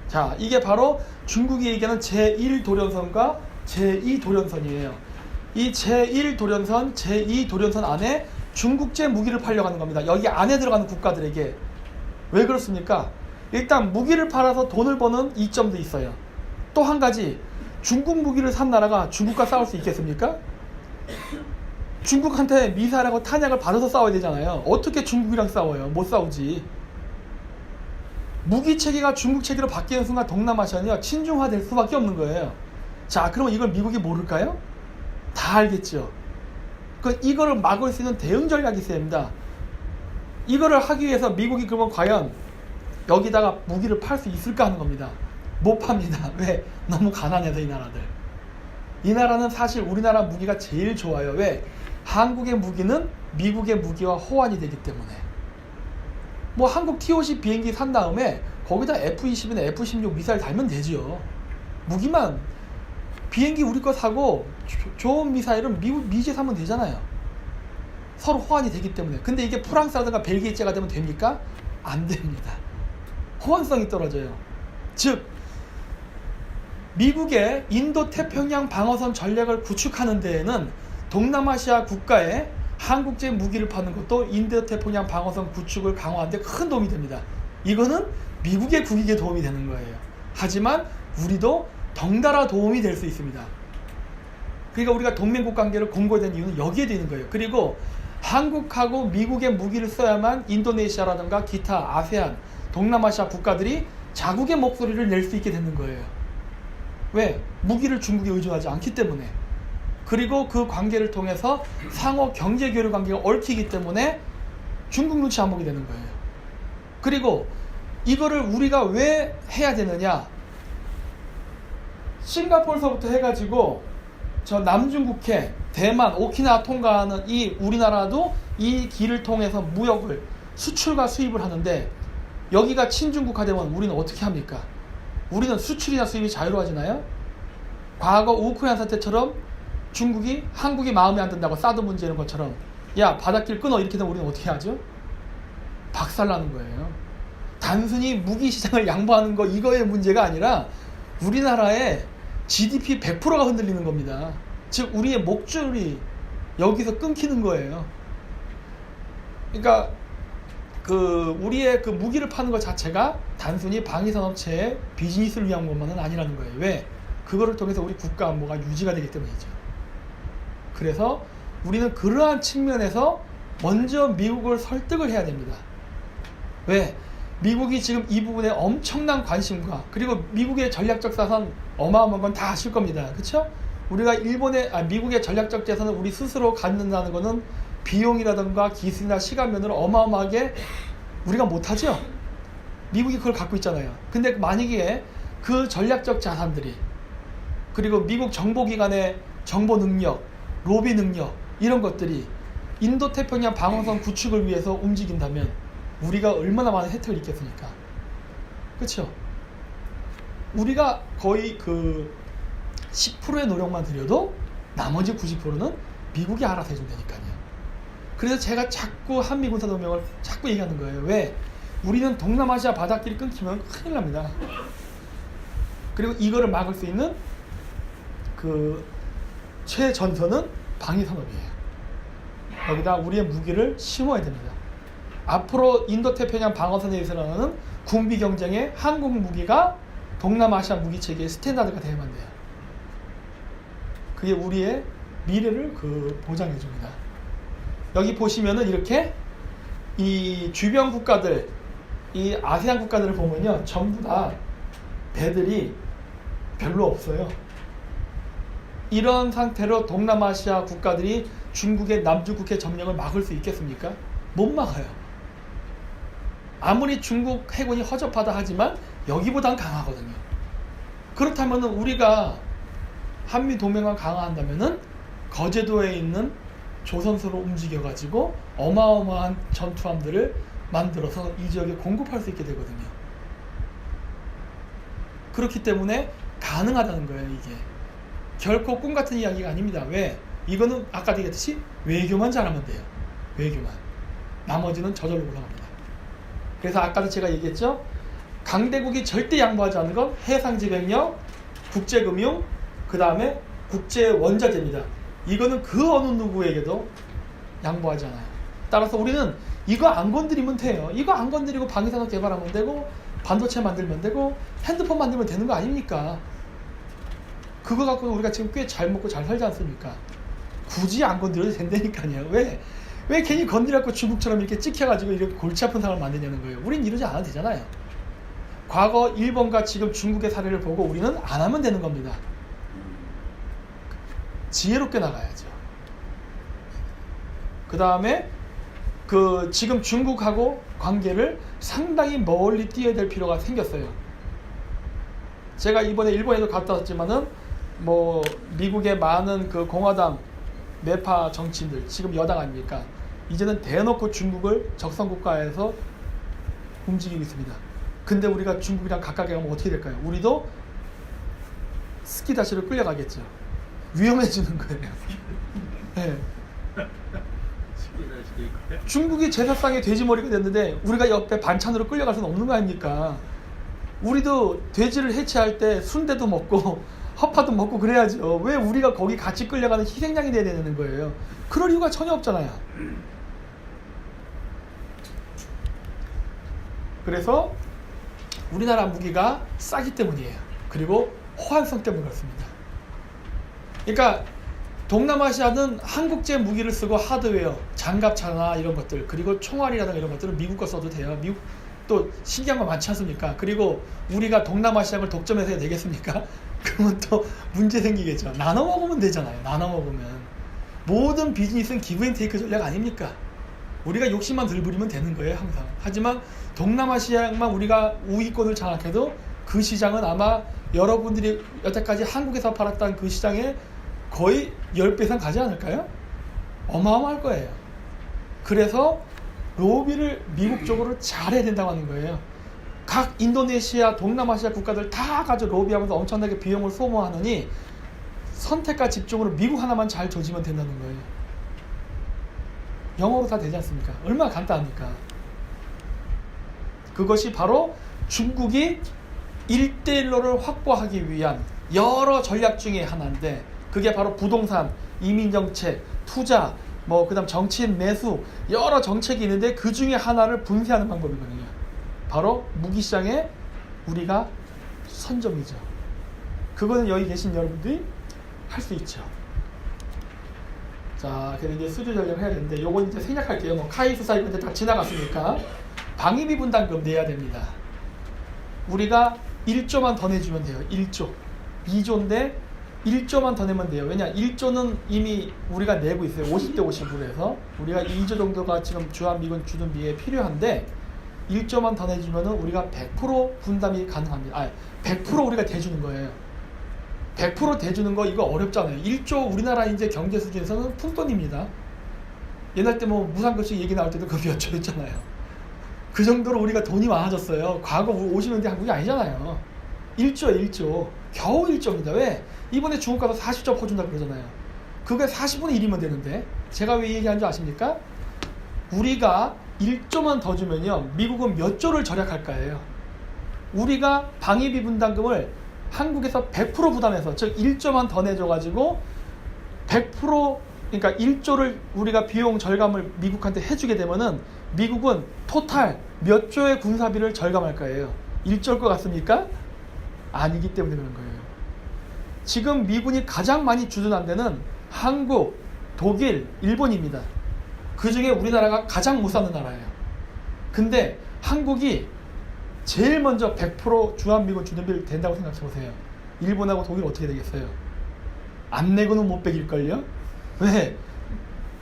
자, 이게 바로 중국이 얘기하는 제1도련선과 제2도련선이에요. 이 제1도련선, 제2도련선 안에 중국제 무기를 팔려고 하는 겁니다. 여기 안에 들어가는 국가들에게. 왜 그렇습니까? 일단 무기를 팔아서 돈을 버는 이점도 있어요. 또 한 가지, 중국 무기를 산 나라가 중국과 싸울 수 있겠습니까? 중국한테 미사일하고 탄약을 받아서 싸워야 되잖아요. 어떻게 중국이랑 싸워요? 못 싸우지. 무기 체계가 중국 체계로 바뀌는 순간 동남아시아는요, 친중화될 수밖에 없는 거예요. 자, 그러면 이걸 미국이 모를까요? 다 알겠죠. 이거를 막을 수 있는 대응 전략이 있어야 합니다. 이거를 하기 위해서 미국이 그러면 과연 여기다가 무기를 팔 수 있을까 하는 겁니다. 못 팝니다. 왜? 너무 가난해서 이 나라들. 이 나라는 사실 우리나라 무기가 제일 좋아요. 왜? 한국의 무기는 미국의 무기와 호환이 되기 때문에. 뭐 한국 T-50 비행기 산 다음에 거기다 F-22나 F-16 미사일 달면 되지요. 무기만, 비행기 우리 거 사고 좋은 미사일은 미제 사면 되잖아요. 서로 호환이 되기 때문에. 근데 이게 프랑스라든가 벨기에제가 되면 됩니까? 안 됩니다. 호환성이 떨어져요. 즉 미국의 인도태평양 방어선 전략을 구축하는 데에는 동남아시아 국가에 한국제 무기를 파는 것도 인도태평양 방어선 구축을 강화하는 데 큰 도움이 됩니다. 이거는 미국의 국익에 도움이 되는 거예요. 하지만 우리도 덩달아 도움이 될 수 있습니다. 그러니까 우리가 동맹국 관계를 공고해야 되는 이유는 여기에 되는 거예요. 그리고 한국하고 미국의 무기를 써야만 인도네시아라든가 기타 아세안, 동남아시아 국가들이 자국의 목소리를 낼 수 있게 되는 거예요. 왜? 무기를 중국에 의존하지 않기 때문에. 그리고 그 관계를 통해서 상호 경제교류 관계가 얽히기 때문에 중국 눈치 안 보게 되는 거예요. 그리고 이거를 우리가 왜 해야 되느냐? 싱가포르서부터 해가지고 저 남중국해, 대만, 오키나와 통과하는 이 우리나라도 이 길을 통해서 무역을, 수출과 수입을 하는데 여기가 친중국화되면 우리는 어떻게 합니까? 우리는 수출이나 수입이 자유로워지나요? 과거 우크라이나 사태처럼 중국이 한국이 마음에 안 든다고 사드 문제 이런 것처럼 야 바닷길 끊어 이렇게 되면 우리는 어떻게 하죠? 박살나는 거예요. 단순히 무기 시장을 양보하는 거 이거의 문제가 아니라 우리나라의 GDP 100%가 흔들리는 겁니다. 즉 우리의 목줄이 여기서 끊기는 거예요. 그러니까 우리의 그 무기를 파는 것 자체가 단순히 방위산업체의 비즈니스를 위한 것만은 아니라는 거예요. 왜? 그거를 통해서 우리 국가 안보가 유지가 되기 때문이죠. 그래서 우리는 그러한 측면에서 먼저 미국을 설득을 해야 됩니다. 왜? 미국이 지금 이 부분에 엄청난 관심과 그리고 미국의 전략적 자산 어마어마한 건 다 아실 겁니다. 그렇죠? 우리가 미국의 전략적 자산을 우리 스스로 갖는다는 거는 비용이라든가 기술이나 시간 면으로 어마어마하게 우리가 못하죠. 미국이 그걸 갖고 있잖아요. 근데 만약에 그 전략적 자산들이 그리고 미국 정보기관의 정보 능력, 로비 능력 이런 것들이 인도태평양 방어선 구축을 위해서 움직인다면 우리가 얼마나 많은 혜택을 입겠습니까? 그렇죠? 우리가 거의 10%의 노력만 들여도 나머지 90%는 미국이 알아서 해준다니까요. 그래서 제가 자꾸 한미군사동맹을 자꾸 얘기하는 거예요. 왜? 우리는 동남아시아 바닷길이 끊기면 큰일 납니다. 그리고 이거를 막을 수 있는 최전선은 방위산업이에요. 여기다 우리의 무기를 심어야 됩니다. 앞으로 인도태평양 방어선에 있어서는 군비 경쟁에 한국 무기가 동남아시아 무기체계의 스탠다드가 되어야만 돼요. 그게 우리의 미래를 보장해 줍니다. 여기 보시면은 이렇게 이 주변 국가들, 이 아세안 국가들을 보면요, 전부 다 배들이 별로 없어요. 이런 상태로 동남아시아 국가들이 중국의 남중국해 점령을 막을 수 있겠습니까? 못 막아요. 아무리 중국 해군이 허접하다 하지만 여기보단 강하거든요. 그렇다면 우리가 한미 동맹을 강화한다면은 거제도에 있는 조선소로 움직여가지고 어마어마한 전투함들을 만들어서 이 지역에 공급할 수 있게 되거든요. 그렇기 때문에 가능하다는 거예요. 이게 결코 꿈 같은 이야기가 아닙니다. 왜? 이거는 아까 얘기했듯이 외교만 잘하면 돼요. 외교만. 나머지는 저절로 올라갑니다. 그래서 아까도 제가 얘기했죠. 강대국이 절대 양보하지 않는 건 해상지배력, 국제금융, 그 다음에 국제원자재입니다. 이거는 그 어느 누구에게도 양보하지 않아요. 따라서 우리는 이거 안 건드리면 돼요. 이거 안 건드리고 방위산업 개발하면 되고 반도체 만들면 되고 핸드폰 만들면 되는 거 아닙니까? 그거 갖고 우리가 지금 꽤 잘 먹고 잘 살지 않습니까? 굳이 안 건드려도 된다니까요. 왜? 왜 괜히 건드려갖고 중국처럼 이렇게 찍혀가지고 이렇게 골치 아픈 상황을 만드냐는 거예요. 우린 이러지 않아도 되잖아요. 과거 일본과 지금 중국의 사례를 보고 우리는 안 하면 되는 겁니다. 지혜롭게 나가야죠. 그 다음에 지금 중국하고 관계를 상당히 멀리 뛰어야 될 필요가 생겼어요. 제가 이번에 일본에도 갔다 왔지만은 뭐 미국의 많은 그 공화당 매파 정치인들 지금 여당 아닙니까? 이제는 대놓고 중국을 적성국가에서 움직이고 있습니다. 근데 우리가 중국이랑 가깝게 가면 어떻게 될까요? 우리도 스키다시로 끌려가겠죠. 위험해지는 거예요. 네. 중국이 제사상의 돼지머리가 됐는데 우리가 옆에 반찬으로 끌려갈 수는 없는 거 아닙니까? 우리도 돼지를 해체할 때 순대도 먹고 허파도 먹고 그래야죠. 왜 우리가 거기 같이 끌려가는 희생양이 돼야 되는 거예요? 그럴 이유가 전혀 없잖아요. 그래서 우리나라 무기가 싸기 때문이에요. 그리고 호환성 때문에 그렇습니다. 그러니까 동남아시아는 한국제 무기를 쓰고 하드웨어, 장갑차나 이런 것들, 그리고 총알이라든가 이런 것들은 미국 거 써도 돼요. 미국 또 신기한 거 많지 않습니까? 그리고 우리가 동남아시아를 독점해서 해야 되겠습니까? 그러면 또 문제 생기겠죠. 나눠 먹으면 되잖아요. 나눠 먹으면. 모든 비즈니스는 기브앤테이크 전략 아닙니까? 우리가 욕심만 덜 부리면 되는 거예요, 항상. 하지만 동남아시아만 우리가 우위권을 장악해도 그 시장은 아마 여러분들이 여태까지 한국에서 팔았던 그 시장에 거의 10배 이상 가지 않을까요? 어마어마할 거예요. 그래서 로비를 미국 쪽으로 잘해야 된다고 하는 거예요. 각 인도네시아, 동남아시아 국가들 다 가지고 로비하면서 엄청나게 비용을 소모하느니 선택과 집중으로 미국 하나만 잘 조지면 된다는 거예요. 영어로 다 되지 않습니까? 얼마나 간단합니까? 그것이 바로 중국이 1대1로를 확보하기 위한 여러 전략 중에 하나인데 그게 바로 부동산, 이민정책, 투자, 그 다음 정치인 매수 여러 정책이 있는데 그 중에 하나를 분쇄하는 방법이거든요. 바로 무기시장에 우리가 선점이죠. 그거는 여기 계신 여러분들이 할 수 있죠. 자, 그래서 이제 수주 전략을 해야 되는데 요건 이제 생략할게요. 카이스사 이번 다 지나갔으니까 방위비 분담금 내야 됩니다. 우리가 1조만 더 내주면 돼요. 1조. 2조인데 1조만 더 내면 돼요. 왜냐? 1조는 이미 우리가 내고 있어요. 50대 50으로 해서 우리가 2조 정도가 지금 주한미군 주둔비에 필요한데 1조만 더 내주면은 우리가 100% 분담이 가능합니다. 100% 우리가 대주는 거예요. 100% 대주는 거 이거 어렵잖아요. 1조 우리나라 이제 경제 수준에서는 푼돈입니다. 옛날 때 무상급식 얘기 나올 때도 그 몇 조였잖아요. 그 정도로 우리가 돈이 많아졌어요. 과거 50년대 한국이 아니잖아요. 1조에 1조. 겨우 1조입니다. 왜? 이번에 중국 가서 40조 퍼준다 그러잖아요. 그게 40분의 1이면 되는데 제가 왜 얘기한 줄 아십니까? 우리가 1조만 더 주면요. 미국은 몇 조를 절약할까예요. 우리가 방위비 분담금을 한국에서 100% 부담해서 즉 1조만 더 내줘가지고 100% 그러니까 1조를 우리가 비용 절감을 미국한테 해주게 되면은 미국은 토탈 몇 조의 군사비를 절감할 거예요. 1조일 것 같습니까? 아니기 때문에 그런 거예요. 지금 미군이 가장 많이 주둔한 데는 한국, 독일, 일본입니다. 그 중에 우리나라가 가장 못 사는 나라예요. 근데 한국이 제일 먼저 100% 주한미군 주둔비를 된다고 생각해보세요. 일본하고 독일 어떻게 되겠어요? 안 내고는 못 빼길걸요? 왜?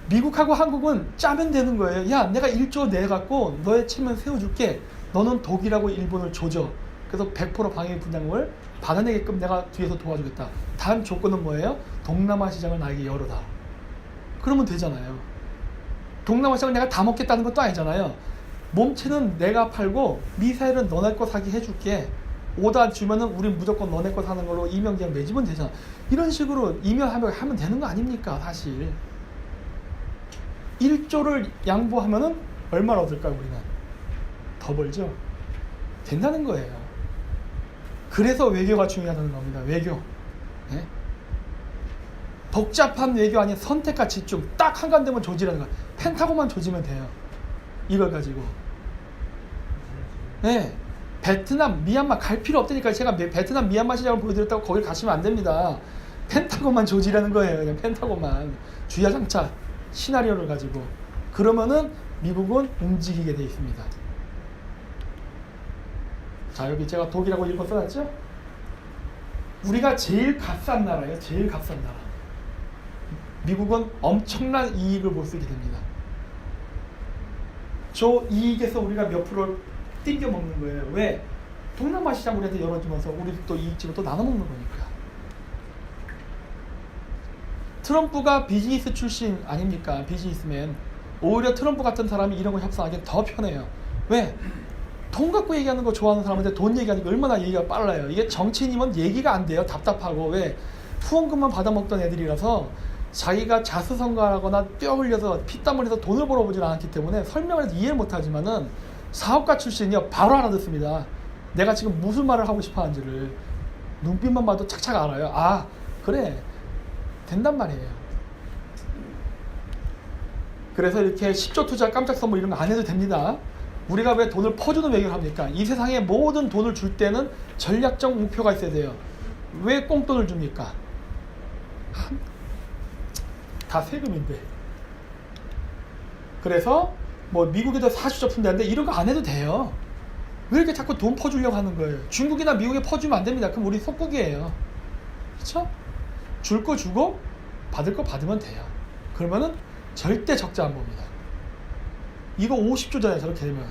미국하고 한국은 짜면 되는 거예요. 야, 내가 1조 내갖고 너의 체면 세워줄게. 너는 독일하고 일본을 조져. 그래서 100% 방위 분담금을 받아내게끔 내가 뒤에서 도와주겠다. 다음 조건은 뭐예요? 동남아 시장을 나에게 열어다. 그러면 되잖아요. 동남아 시장을 내가 다 먹겠다는 것도 아니잖아요. 몸체는 내가 팔고 미사일은 너네 거 사기 해줄게. 오다 주면은 우린 무조건 너네 거 사는 걸로 이면계약 맺으면 되잖아. 이런 식으로 이면하면 되는 거 아닙니까 사실. 1조를 양보하면은 얼마나 얻을까요 우리는? 더 벌죠. 된다는 거예요. 그래서 외교가 중요하다는 겁니다. 외교. 네? 복잡한 외교 아닌 선택과 집중. 딱 한 군데만 조지라는 거야. 펜타곤만 조지면 돼요. 이걸 가지고. 네. 베트남, 미얀마 갈 필요 없다니까. 제가 베트남, 미얀마 시장을 보여드렸다고 거길 가시면 안 됩니다. 펜타곤만 조지라는 거예요. 그냥 펜타곤만. 주야장차 시나리오를 가지고. 그러면은 미국은 움직이게 돼 있습니다. 자, 여기 제가 독일하고 일본 써놨죠? 우리가 제일 값싼 나라예요. 제일 값싼 나라. 미국은 엄청난 이익을 볼 수 있게 됩니다. 저 이익에서 우리가 몇 프로를 띵겨 먹는 거예요. 왜? 동남아 시장 우리한테 열어주면서 우리도 또 이익집을 또 나눠 먹는 거니까. 트럼프가 비즈니스 출신 아닙니까? 비즈니스맨. 오히려 트럼프 같은 사람이 이런 거 협상하기 더 편해요. 왜? 돈 갖고 얘기하는 거 좋아하는 사람한테 돈 얘기하니까 얼마나 얘기가 빨라요. 이게 정치인이면 얘기가 안 돼요. 답답하고. 왜? 후원금만 받아먹던 애들이라서 자기가 자수성가하거나 뼈 흘려서 피땀 흘려서 돈을 벌어보질 않았기 때문에 설명을 해서 이해를 못하지만은 사업가 출신이요 바로 알아듣습니다. 내가 지금 무슨 말을 하고 싶어 하는지를 눈빛만 봐도 착착 알아요. 아 그래 된단 말이에요. 그래서 이렇게 10조 투자 깜짝 선물 이런 거 안 해도 됩니다. 우리가 왜 돈을 퍼주는 외교를 합니까? 이 세상에 모든 돈을 줄 때는 전략적 목표가 있어야 돼요. 왜 꽁돈을 줍니까? 다 세금인데. 그래서 뭐 미국에도 40조 푼다는데 이런 거 안 해도 돼요. 왜 이렇게 자꾸 돈 퍼주려고 하는 거예요? 중국이나 미국에 퍼주면 안 됩니다. 그럼 우리 속국이에요. 그렇죠? 줄 거 주고 받을 거 받으면 돼요. 그러면은 절대 적자 안 봅니다. 이거 50조잖아요. 저렇게 되면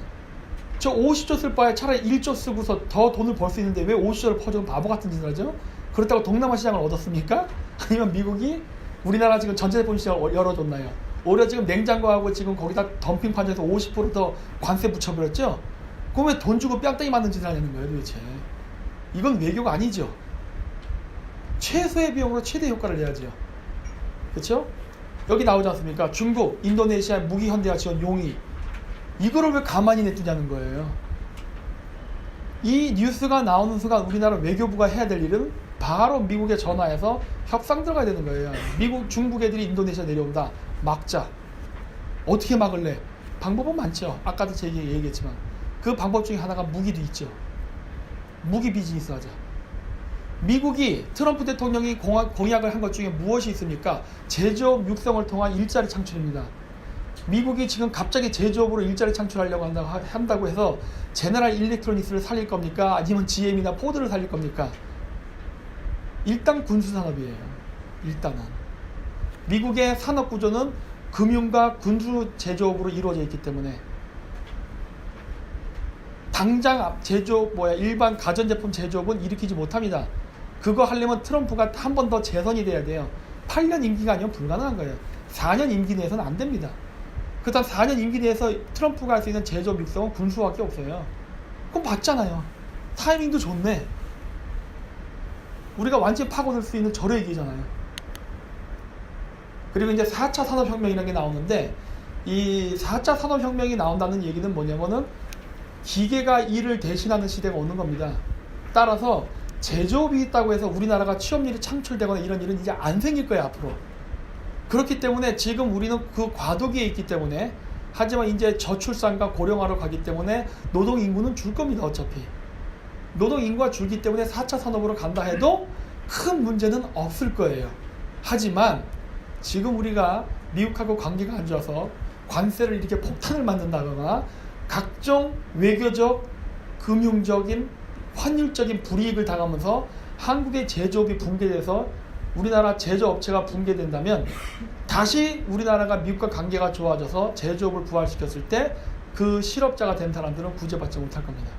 저 50조 쓸 바에 차라리 1조 쓰고서 더 돈을 벌 수 있는데 왜 50조를 퍼주면 바보 같은 짓을 하죠? 그렇다고 동남아 시장을 얻었습니까? 아니면 미국이 우리나라 지금 전자제품 시장을 열어줬나요? 오히려 지금 냉장고하고 지금 거기다 덤핑 판에서 50% 관세 붙여버렸죠? 그럼 왜 돈 주고 뺨때기 맞는 짓을 하냐는 거예요 도대체. 이건 외교가 아니죠. 최소의 비용으로 최대 효과를 내야죠. 그렇죠? 여기 나오지 않습니까? 중국, 인도네시아 무기 현대화 지원 용의. 이거를 왜 가만히 내두냐는 거예요. 이 뉴스가 나오는 순간 우리나라 외교부가 해야 될 일은 바로 미국에 전화해서 협상 들어가야 되는 거예요. 미국, 중국 애들이 인도네시아 내려온다. 막자. 어떻게 막을래? 방법은 많죠. 아까도 제가 얘기했지만 그 방법 중에 하나가 무기도 있죠. 무기 비즈니스 하자. 미국이 트럼프 대통령이 공약을 한 것 중에 무엇이 있습니까? 제조업 육성을 통한 일자리 창출입니다. 미국이 지금 갑자기 제조업으로 일자리 창출하려고 한다고 해서 제너럴 일렉트로닉스를 살릴 겁니까? 아니면 GM이나 포드를 살릴 겁니까? 일단 군수산업이에요. 일단은. 미국의 산업 구조는 금융과 군수 제조업으로 이루어져 있기 때문에 당장 일반 가전제품 제조업은 일으키지 못합니다. 그거 하려면 트럼프가 한 번 더 재선이 돼야 돼요. 8년 임기가 아니면 불가능한 거예요. 4년 임기 내에서는 안 됩니다. 그다음 4년 임기 내에서 트럼프가 할 수 있는 제조업 육성은 군수밖에 없어요. 그럼 맞잖아요. 타이밍도 좋네. 우리가 완전히 파고들 수 있는 저런 얘기잖아요. 그리고 이제 4차 산업혁명이라는 게 나오는데 이 4차 산업혁명이 나온다는 얘기는 뭐냐면은 기계가 일을 대신하는 시대가 오는 겁니다. 따라서 제조업이 있다고 해서 우리나라가 취업률이 창출되거나 이런 일은 이제 안 생길 거예요 앞으로. 그렇기 때문에 지금 우리는 그 과도기에 있기 때문에 하지만 이제 저출산과 고령화로 가기 때문에 노동인구는 줄 겁니다. 어차피 노동인구가 줄기 때문에 4차 산업으로 간다 해도 큰 문제는 없을 거예요. 하지만 지금 우리가 미국하고 관계가 안 좋아서 관세를 이렇게 폭탄을 만든다거나 각종 외교적, 금융적인, 환율적인 불이익을 당하면서 한국의 제조업이 붕괴돼서 우리나라 제조업체가 붕괴된다면 다시 우리나라가 미국과 관계가 좋아져서 제조업을 부활시켰을 때 그 실업자가 된 사람들은 구제받지 못할 겁니다.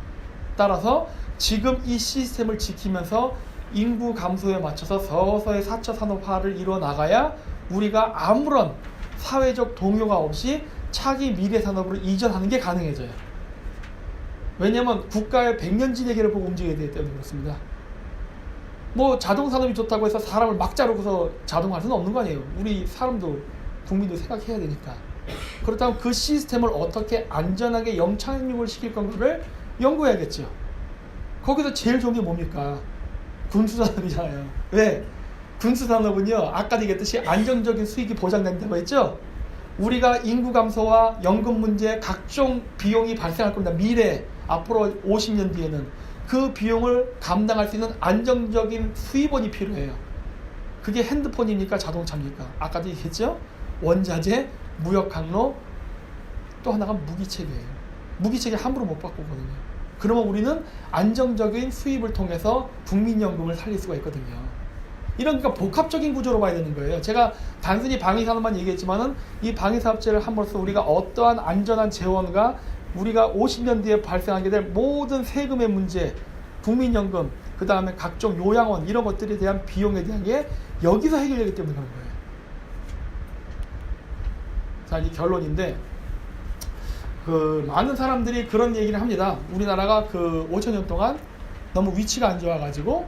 따라서 지금 이 시스템을 지키면서 인구 감소에 맞춰서 서서히 4차 산업화를 이루어 나가야 우리가 아무런 사회적 동요가 없이 차기 미래 산업으로 이전하는 게 가능해져요. 왜냐하면 국가의 백년지대계를 보고 움직여야 되기 때문에 그렇습니다. 뭐 자동산업이 좋다고 해서 사람을 막 자르고서 자동할 수는 없는 거 아니에요. 우리 사람도 국민도 생각해야 되니까. 그렇다면 그 시스템을 어떻게 안전하게 영착륙을 시킬 건가를 연구해야겠죠. 거기서 제일 좋은 게 뭡니까? 군수산업이잖아요. 왜? 군수산업은요, 아까도 얘기했듯이 안정적인 수익이 보장된다고 했죠. 우리가 인구 감소와 연금 문제, 각종 비용이 발생할 겁니다. 미래, 앞으로 50년 뒤에는 그 비용을 감당할 수 있는 안정적인 수입원이 필요해요. 그게 핸드폰입니까? 자동차입니까? 아까도 얘기했죠? 원자재, 무역항로, 또 하나가 무기체계예요. 무기체계 함부로 못 바꾸거든요. 그러면 우리는 안정적인 수입을 통해서 국민연금을 살릴 수가 있거든요. 이런 그러니까 복합적인 구조로 봐야 되는 거예요. 제가 단순히 방위산업만 얘기했지만은 이 방위사업체를 함으로써 우리가 어떠한 안전한 재원과 우리가 50년 뒤에 발생하게 될 모든 세금의 문제, 국민연금, 그 다음에 각종 요양원 이런 것들에 대한 비용에 대한 게 여기서 해결되기 때문에 그런 거예요. 자, 이 결론인데 많은 사람들이 그런 얘기를 합니다. 우리나라가 5천년 동안 너무 위치가 안 좋아가지고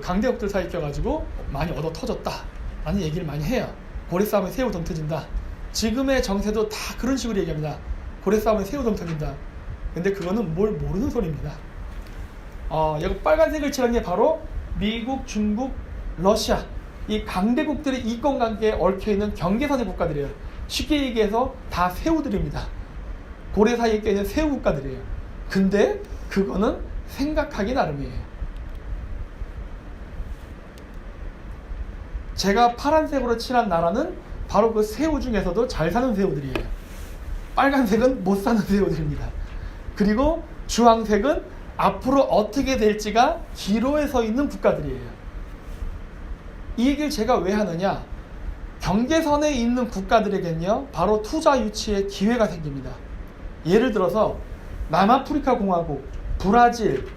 강대국들 사이에 껴가지고 많이 얻어 터졌다 라는 얘기를 많이 해요. 고래 싸움에 새우 등 터진다. 지금의 정세도 다 그런 식으로 얘기합니다. 고래 싸움에 새우 등 터진다. 근데 그거는 뭘 모르는 소리입니다. 여기 빨간색을 칠한 게 바로 미국, 중국, 러시아 이 강대국들의 이권관계에 얽혀있는 경계선의 국가들이에요. 쉽게 얘기해서 다 새우들입니다. 고래 사이에 껴있는 새우 국가들이에요. 근데 그거는 생각하기 나름이에요. 제가 파란색으로 칠한 나라는 바로 그 새우 중에서도 잘 사는 새우들이에요. 빨간색은 못 사는 새우들입니다. 그리고 주황색은 앞으로 어떻게 될지가 기로에 서 있는 국가들이에요. 이 얘기를 제가 왜 하느냐? 경계선에 있는 국가들에겐요, 바로 투자 유치의 기회가 생깁니다. 예를 들어서 남아프리카 공화국, 브라질,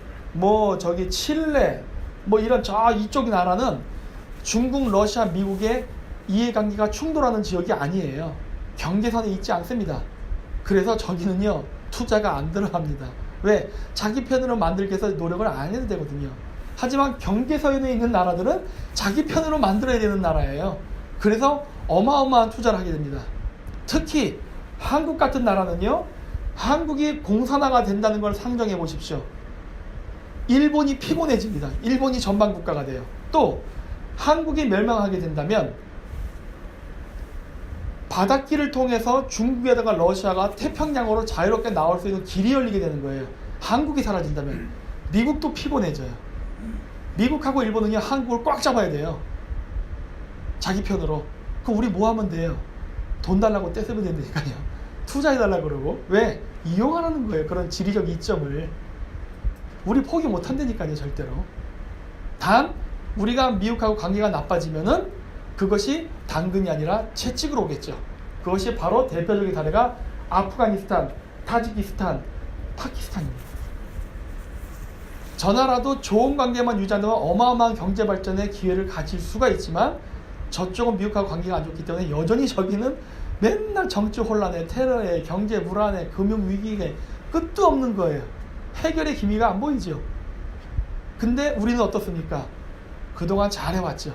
칠레, 이런 이쪽 나라는 중국, 러시아, 미국의 이해관계가 충돌하는 지역이 아니에요. 경계선에 있지 않습니다. 그래서 저기는요, 투자가 안 들어갑니다. 왜? 자기 편으로 만들기 위해서 노력을 안 해도 되거든요. 하지만 경계선에 있는 나라들은 자기 편으로 만들어야 되는 나라예요. 그래서 어마어마한 투자를 하게 됩니다. 특히 한국 같은 나라는요, 한국이 공산화가 된다는 걸 상정해 보십시오. 일본이 피곤해집니다. 일본이 전방 국가가 돼요. 또 한국이 멸망하게 된다면 바닷길을 통해서 중국에다가 러시아가 태평양으로 자유롭게 나올 수 있는 길이 열리게 되는 거예요. 한국이 사라진다면 미국도 피곤해져요. 미국하고 일본은요, 한국을 꽉 잡아야 돼요. 자기 편으로. 그럼 우리 뭐 하면 돼요? 돈 달라고 떼쓰면 된다니까요. 투자해달라고 그러고. 왜? 이용하라는 거예요. 그런 지리적 이점을. 우리 포기 못 한다니까요, 절대로. 단 우리가 미국하고 관계가 나빠지면은 그것이 당근이 아니라 채찍으로 오겠죠. 그것이 바로 대표적인 사례가 아프가니스탄, 타지키스탄, 파키스탄입니다. 저 나라도 좋은 관계만 유지한다면 어마어마한 경제 발전의 기회를 가질 수가 있지만 저쪽은 미국하고 관계가 안 좋기 때문에 여전히 저기는 맨날 정치 혼란에, 테러에, 경제 불안에, 금융 위기에 끝도 없는 거예요. 해결의 기미가 안 보이죠. 근데 우리는 어떻습니까? 그동안 잘해왔죠.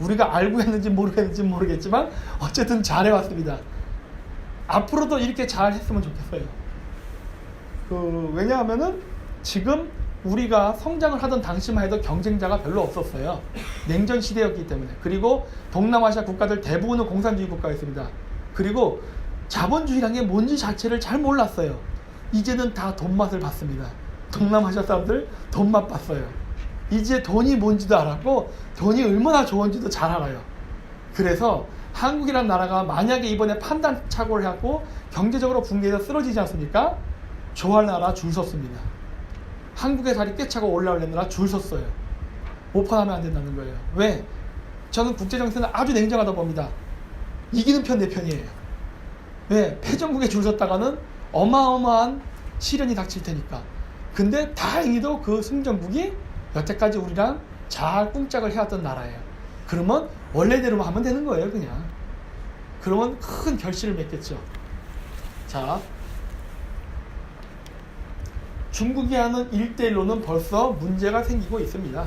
우리가 알고 했는지 모르겠는지 모르겠지만 어쨌든 잘해왔습니다. 앞으로도 이렇게 잘했으면 좋겠어요. 왜냐하면은 지금 우리가 성장을 하던 당시만 해도 경쟁자가 별로 없었어요. 냉전 시대였기 때문에. 그리고 동남아시아 국가들 대부분은 공산주의 국가였습니다. 그리고 자본주의란 게 뭔지 자체를 잘 몰랐어요. 이제는 다 돈맛을 봤습니다. 동남아시아 사람들 돈맛 봤어요. 이제 돈이 뭔지도 알았고 돈이 얼마나 좋은지도 잘 알아요. 그래서 한국이라는 나라가 만약에 이번에 판단 착오를 하고 경제적으로 붕괴해서 쓰러지지 않습니까? 좋아할 나라 줄 섰습니다. 한국의 자리 꿰차고 올라오려는 나라 줄 섰어요. 오판하면 안 된다는 거예요. 왜? 저는 국제정세는 아주 냉정하다 봅니다. 이기는 편 내 편이에요. 왜? 패전국에 줄 섰다가는 어마어마한 시련이 닥칠 테니까. 근데 다행히도 그 승전국이 여태까지 우리랑 잘 꿍짝을 해왔던 나라예요. 그러면 원래대로만 하면 되는 거예요, 그냥. 그러면 큰 결실을 맺겠죠. 자, 중국이 하는 1대1로는 벌써 문제가 생기고 있습니다.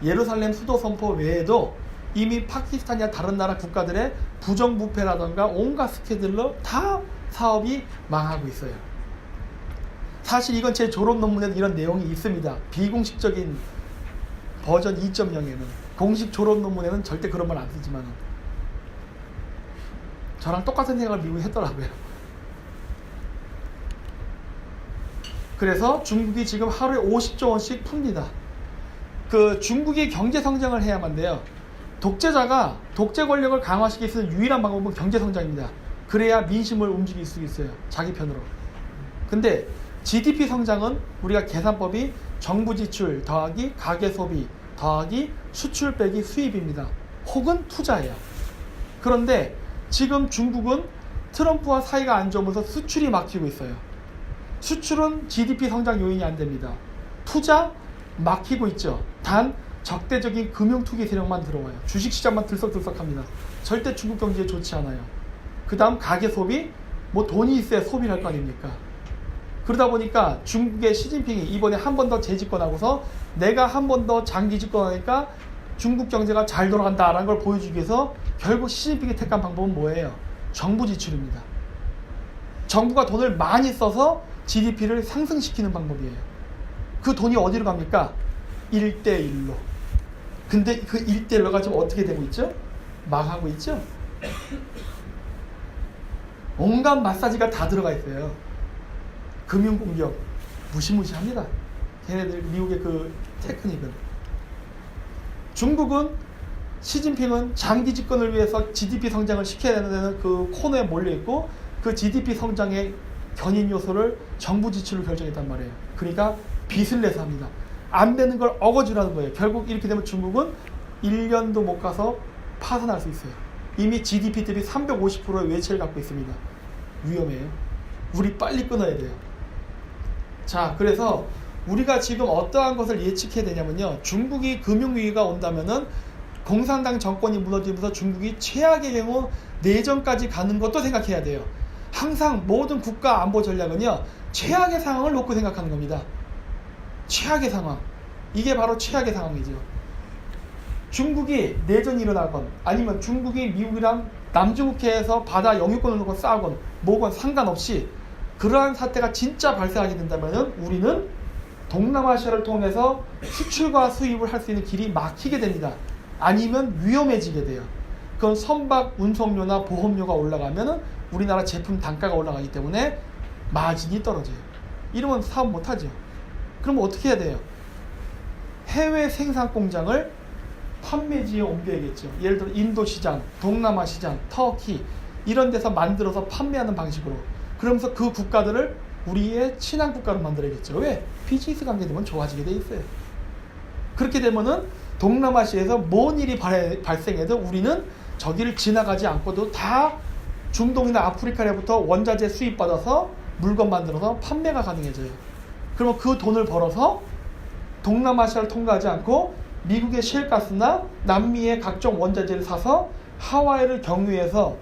예루살렘 수도 선포 외에도 이미 파키스탄이나 다른 나라 국가들의 부정부패라던가 온갖 스캔들로 다 사업이 망하고 있어요. 사실 이건 제 졸업 논문에도 이런 내용이 있습니다. 비공식적인 버전 2.0에는, 공식 졸업 논문에는 절대 그런 말 안 쓰지만 저랑 똑같은 생각을 미국이 했더라고요. 그래서 중국이 지금 하루에 50조 원씩 풉니다. 그 중국이 경제 성장을 해야만 돼요. 독재자가 독재 권력을 강화시킬 수 있는 유일한 방법은 경제 성장입니다. 그래야 민심을 움직일 수 있어요. 자기 편으로. 근데 GDP 성장은 우리가 계산법이 정부 지출 더하기 가계 소비 더하기 수출 빼기 수입입니다. 혹은 투자예요. 그런데 지금 중국은 트럼프와 사이가 안 좋으면서 수출이 막히고 있어요. 수출은 GDP 성장 요인이 안 됩니다. 투자 막히고 있죠. 단 적대적인 금융투기 세력만 들어와요. 주식시장만 들썩들썩합니다. 절대 중국 경제에 좋지 않아요. 그 다음 가계 소비, 뭐 돈이 있어야 소비를 할 거 아닙니까? 그러다 보니까 중국의 시진핑이 이번에 한 번 더 재집권하고서 내가 한 번 더 장기 집권하니까 중국 경제가 잘 돌아간다라는 걸 보여주기 위해서 결국 시진핑이 택한 방법은 뭐예요? 정부 지출입니다. 정부가 돈을 많이 써서 GDP를 상승시키는 방법이에요. 그 돈이 어디로 갑니까? 1대1로. 근데 그 1대1로가 지금 어떻게 되고 있죠? 망하고 있죠? 온갖 마사지가 다 들어가 있어요. 금융공격 무시무시합니다. 걔네들 미국의 그 테크닉은. 중국은 시진핑은 장기 집권을 위해서 GDP 성장을 시켜야 되는 그 코너에 몰려있고 그 GDP 성장의 견인 요소를 정부 지출로 결정했단 말이에요. 그러니까 빚을 내서 합니다. 안 되는 걸 어거지라는 거예요. 결국 이렇게 되면 중국은 1년도 못 가서 파산할 수 있어요. 이미 GDP 대비 350%의 외채를 갖고 있습니다. 위험해요. 우리 빨리 끊어야 돼요. 자, 그래서 우리가 지금 어떠한 것을 예측해야 되냐면요. 중국이 금융위기가 온다면은 공산당 정권이 무너지면서 중국이 최악의 경우 내전까지 가는 것도 생각해야 돼요. 항상 모든 국가 안보 전략은요. 최악의 상황을 놓고 생각하는 겁니다. 최악의 상황. 이게 바로 최악의 상황이죠. 중국이 내전이 일어나건 아니면 중국이 미국이랑 남중국해에서 바다 영유권을 놓고 싸우건 뭐건 상관없이 그러한 사태가 진짜 발생하게 된다면 우리는 동남아시아를 통해서 수출과 수입을 할 수 있는 길이 막히게 됩니다. 아니면 위험해지게 돼요. 그건 선박 운송료나 보험료가 올라가면 우리나라 제품 단가가 올라가기 때문에 마진이 떨어져요. 이러면 사업 못하죠. 그럼 어떻게 해야 돼요? 해외 생산 공장을 판매지에 옮겨야겠죠. 예를 들어 인도 시장, 동남아 시장, 터키 이런 데서 만들어서 판매하는 방식으로. 그러면서 그 국가들을 우리의 친한 국가로 만들어야겠죠. 왜? 비즈니스 관계되면 좋아지게 돼 있어요. 그렇게 되면은 동남아시아에서 뭔 일이 발생해도 우리는 저기를 지나가지 않고도 다 중동이나 아프리카로부터 원자재 수입받아서 물건 만들어서 판매가 가능해져요. 그러면 그 돈을 벌어서 동남아시아를 통과하지 않고 미국의 셰일가스나 남미의 각종 원자재를 사서 하와이를 경유해서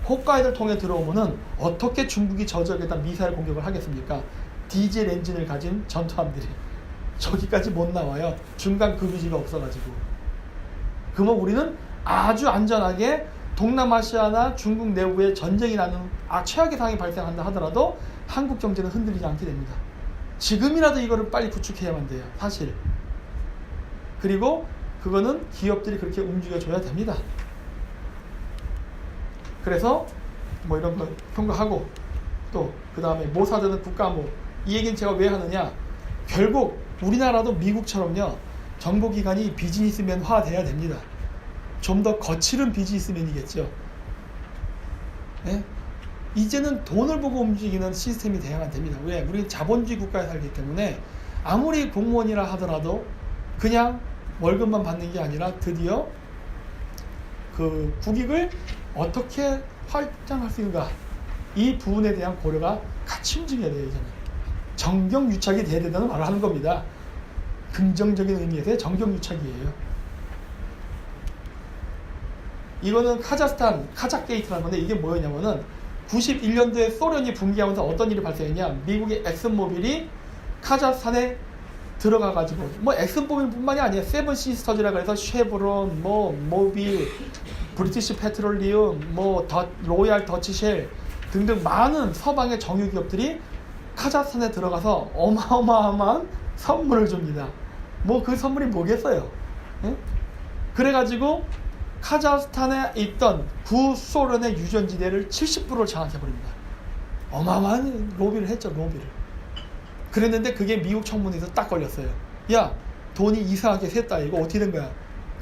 홋카이도를 통해 들어오면은 어떻게 중국이 저 지역에다 미사일 공격을 하겠습니까? 디젤 엔진을 가진 전투함들이 저기까지 못 나와요. 중간 급유지가 없어가지고. 그러면 우리는 아주 안전하게 동남아시아나 중국 내부에 전쟁이 나는 최악의 상황이 발생한다 하더라도 한국 경제는 흔들리지 않게 됩니다. 지금이라도 이거를 빨리 구축해야만 돼요. 사실. 그리고 그거는 기업들이 그렇게 움직여줘야 됩니다. 그래서 뭐 이런 거 평가하고 또 그 다음에 모사드는 국가안보 이 얘기는 제가 왜 하느냐, 결국 우리나라도 미국처럼요 정보기관이 비즈니스맨화 돼야 됩니다. 좀 더 거칠은 비즈니스맨이겠죠. 네? 이제는 돈을 보고 움직이는 시스템이 돼야만 됩니다. 왜? 우리는 자본주의 국가에 살기 때문에 아무리 공무원이라 하더라도 그냥 월급만 받는 게 아니라 드디어 그 국익을 어떻게 확장할 수 있는가, 이 부분에 대한 고려가 같이 움직여야 돼요. 이제는 정경유착이 돼야 된다는 말을 하는 겁니다. 긍정적인 의미에서의 정경유착이에요. 이거는 카자흐스탄 카자게이트라는 건데, 이게 뭐였냐면은 91년도에 소련이 붕괴하면서 어떤 일이 발생했냐, 미국의 엑슨모빌이 카자흐스탄에 들어가가지고 뭐 엑슨모빌뿐만이 아니에요. 세븐시스터즈라고 해서 쉐브론, 뭐 모빌, 브리티시 페트롤리움, 뭐 로얄 더치쉘 등등 많은 서방의 정유 기업들이 카자흐스탄에 들어가서 어마어마한 선물을 줍니다. 뭐 그 선물이 뭐겠어요? 예? 그래가지고 카자흐스탄에 있던 구소련의 유전지대를 70%를 장악해버립니다. 어마어마한 로비를 했죠, 로비를. 그랬는데 그게 미국 청문회에서 딱 걸렸어요. 야, 돈이 이상하게 샜다. 이거 어떻게 된 거야?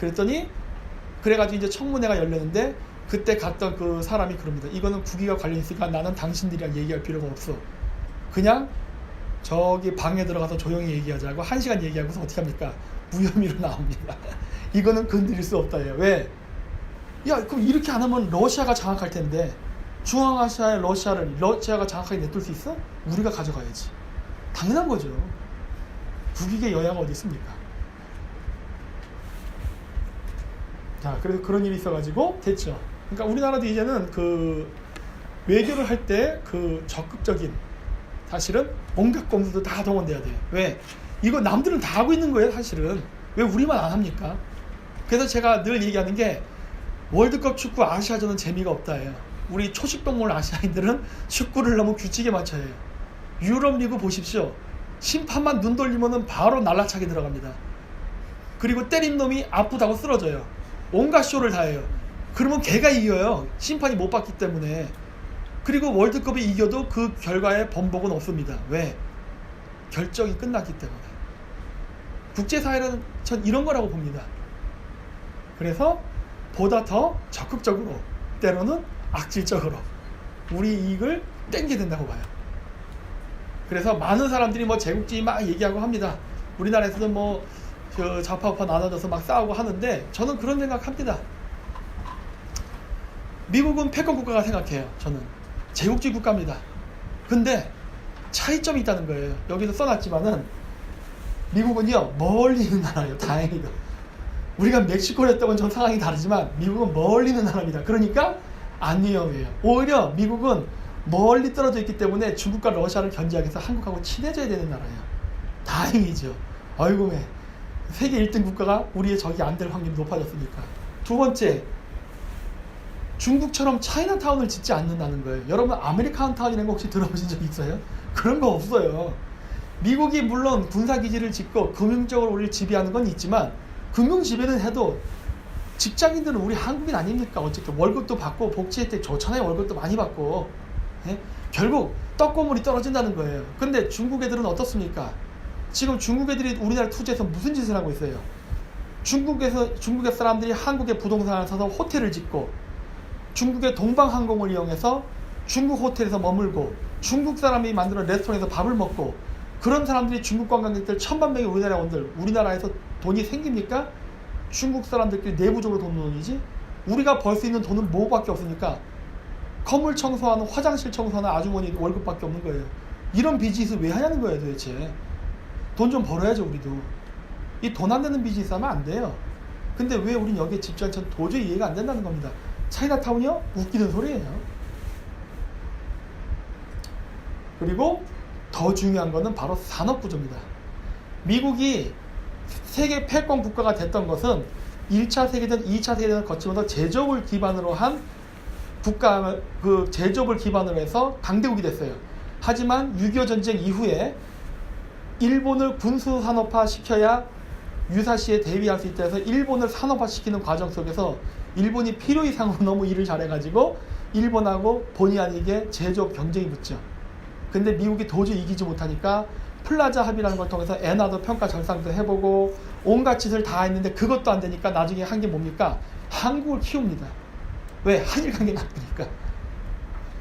그랬더니 그래가지고 이제 청문회가 열렸는데 그때 갔던 그 사람이 그럽니다. 이거는 국위가 관련 있으니까 나는 당신들이랑 얘기할 필요가 없어. 그냥 저기 방에 들어가서 조용히 얘기하자고 1시간 얘기하고서 어떻게 합니까? 무혐의로 나옵니다. 이거는 건드릴 수 없다예요. 왜? 야, 그럼 이렇게 안 하면 러시아가 장악할 텐데 중앙아시아의 러시아가 장악하게 냅둘 수 있어? 우리가 가져가야지. 당연한 거죠. 국익의 여야가 어디 있습니까? 자, 그래서 그런 일이 있어가지고 됐죠. 그러니까 우리나라도 이제는 그 외교를 할 때 그 적극적인 사실은 온갖 공수도 다 동원돼야 돼요. 왜? 이거 남들은 다 하고 있는 거예요, 사실은. 왜 우리만 안 합니까? 그래서 제가 늘 얘기하는 게 월드컵 축구 아시아전은 재미가 없다예요. 우리 초식동물 아시아인들은 축구를 너무 규칙에 맞춰야 해요. 유럽 리그 보십시오. 심판만 눈 돌리면은 바로 날라차게 들어갑니다. 그리고 때린 놈이 아프다고 쓰러져요. 온갖 쇼를 다 해요. 그러면 걔가 이겨요. 심판이 못 봤기 때문에. 그리고 월드컵에 이겨도 그 결과에 번복은 없습니다. 왜? 결정이 끝났기 때문에. 국제사회는 전 이런 거라고 봅니다. 그래서 보다 더 적극적으로, 때로는 악질적으로 우리 이익을 땡겨야 된다고 봐요. 그래서 많은 사람들이 뭐 제국주의 막 얘기하고 합니다. 우리나라에서도 뭐 좌파우파 나눠져서 막 싸우고 하는데 저는 그런 생각합니다. 미국은 패권 국가가 생각해요. 저는 제국주의 국가입니다. 근데 차이점이 있다는 거예요. 여기서 써놨지만은 미국은요 멀리 있는 나라예요. 다행히도. 우리가 멕시코를 했던 전 상황이 다르지만 미국은 멀리 있는 나라입니다. 그러니까 안 위험해요. 오히려 미국은 멀리 떨어져 있기 때문에 중국과 러시아를 견제하기 위해서 한국하고 친해져야 되는 나라예요. 다행이죠. 아이고 왜 세계 1등 국가가 우리의 적이 안 될 확률이 높아졌으니까. 두 번째, 중국처럼 차이나타운을 짓지 않는다는 거예요. 여러분 아메리칸타운이라는 거 혹시 들어보신 적 있어요? 그런 거 없어요. 미국이 물론 군사기지를 짓고 금융적으로 우리를 지배하는 건 있지만 금융 지배는 해도 직장인들은 우리 한국인 아닙니까? 어쨌든 월급도 받고 복지 혜택 좋잖아요. 월급도 많이 받고. 예? 결국 떡고물이 떨어진다는 거예요. 그런데 중국 애들은 어떻습니까? 지금 중국 애들이 우리나라 투자해서 무슨 짓을 하고 있어요? 중국의 사람들이 한국의 부동산을 사서 호텔을 짓고 중국의 동방항공을 이용해서 중국 호텔에서 머물고 중국 사람이 만드는 레스토랑에서 밥을 먹고 그런 사람들이 중국 관광객들 1000만 명이 우리나라에 온들 우리나라에서 돈이 생깁니까? 중국 사람들끼리 내부적으로 돈 돈이지 우리가 벌 수 있는 돈은 뭐밖에 없으니까 건물 청소하는 화장실 청소하는 아주머니 월급밖에 없는 거예요. 이런 비즈니스 왜 하냐는 거예요 도대체. 돈 좀 벌어야죠 우리도. 이 돈 안 되는 비즈니스 하면 안 돼요. 근데 왜 우린 여기에 집중하지 도저히 이해가 안 된다는 겁니다. 차이나타운이요? 웃기는 소리예요. 그리고 더 중요한 거는 바로 산업구조입니다. 미국이 세계 패권 국가가 됐던 것은 1차 세계대전, 2차 세계대전을 거치면서 제조업을 기반으로 한 국가, 그 제조업을 기반으로 해서 강대국이 됐어요. 하지만 6.25 전쟁 이후에 일본을 군수산업화 시켜야 유사시에 대비할 수 있다 해서 일본을 산업화시키는 과정 속에서 일본이 필요 이상으로 너무 일을 잘해가지고 일본하고 본의 아니게 제조업 경쟁이 붙죠. 근데 미국이 도저히 이기지 못하니까 플라자 합의라는 걸 통해서 엔화도 평가 절상도 해보고 온갖 짓을 다 했는데 그것도 안 되니까 나중에 한 게 뭡니까? 한국을 키웁니다. 왜? 한일 관계 나쁘니까.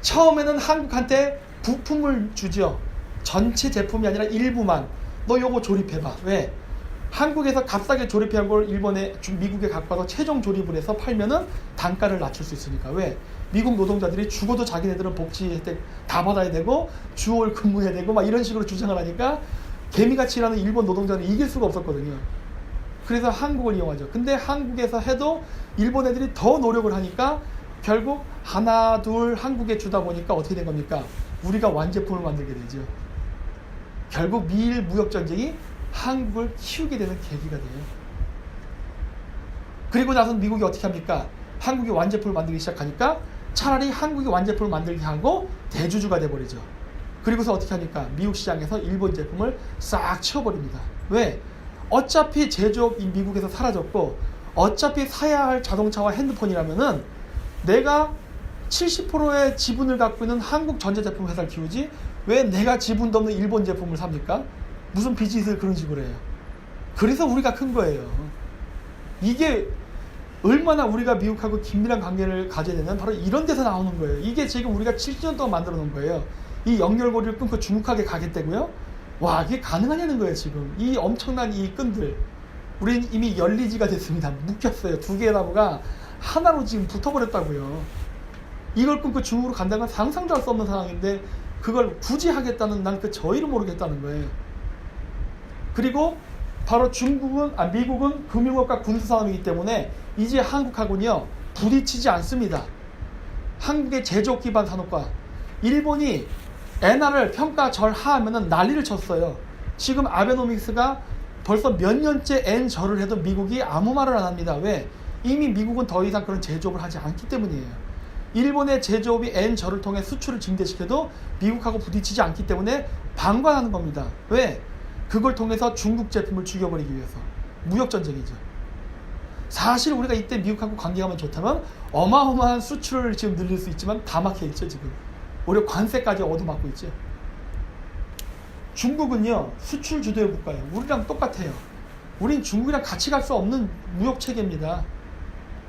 처음에는 한국한테 부품을 주죠. 전체 제품이 아니라 일부만. 너 요거 조립해봐. 왜? 한국에서 값싸게 조립한 걸 미국에 갖고 와서 최종 조립을 해서 팔면은 단가를 낮출 수 있으니까. 왜? 미국 노동자들이 죽어도 자기네들은 복지 혜택 다 받아야 되고 주월 근무해야 되고 막 이런 식으로 주장을 하니까 개미같이 일하는 일본 노동자는 이길 수가 없었거든요. 그래서 한국을 이용하죠. 근데 한국에서 해도 일본 애들이 더 노력을 하니까 결국 하나 둘 한국에 주다 보니까 어떻게 된 겁니까? 우리가 완제품을 만들게 되죠. 결국 미일 무역 전쟁이 한국을 키우게 되는 계기가 돼요. 그리고 나서 미국이 어떻게 합니까? 한국이 완제품을 만들기 시작하니까 차라리 한국이 완제품을 만들게 하고 대주주가 돼버리죠. 그리고서 어떻게 하니까 미국 시장에서 일본 제품을 싹 치워버립니다. 왜? 어차피 제조업이 미국에서 사라졌고 어차피 사야 할 자동차와 핸드폰이라면은 내가 70%의 지분을 갖고 있는 한국 전자제품 회사를 키우지 왜 내가 지분도 없는 일본 제품을 삽니까? 무슨 비즈니스를 그런 식으로 해요. 그래서 우리가 큰 거예요. 이게 얼마나 우리가 미국하고 긴밀한 관계를 가져야 되는 바로 이런 데서 나오는 거예요. 이게 지금 우리가 70년 동안 만들어 놓은 거예요. 이 연결고리를 끊고 중국하게 가겠다고요? 와, 이게 가능하냐는 거예요. 지금 이 엄청난 이 끈들 우린 이미 열리지가 됐습니다. 묶였어요. 두 개의 나무가 하나로 지금 붙어버렸다고요. 이걸 끊고 중국으로 간다는 건 상상도 할 수 없는 상황인데 그걸 굳이 하겠다는 난 그 저희를 모르겠다는 거예요. 그리고 바로 미국은 금융업과 군수산업이기 때문에 이제 한국하고는요 부딪히지 않습니다. 한국의 제조업 기반 산업과 일본이 엔화를 평가절하하면은 난리를 쳤어요. 지금 아베노믹스가 벌써 몇 년째 엔절을 해도 미국이 아무 말을 안 합니다. 왜? 이미 미국은 더 이상 그런 제조업을 하지 않기 때문이에요. 일본의 제조업이 엔절을 통해 수출을 증대시켜도 미국하고 부딪히지 않기 때문에 방관하는 겁니다. 왜? 그걸 통해서 중국 제품을 죽여버리기 위해서. 무역전쟁이죠. 사실 우리가 이때 미국하고 관계하면 좋다면 어마어마한 수출을 지금 늘릴 수 있지만 다 막혀있죠. 지금 오히려 관세까지 얻어맞고 있죠. 중국은요 수출 주도의 국가예요. 우리랑 똑같아요. 우린 중국이랑 같이 갈 수 없는 무역체계입니다.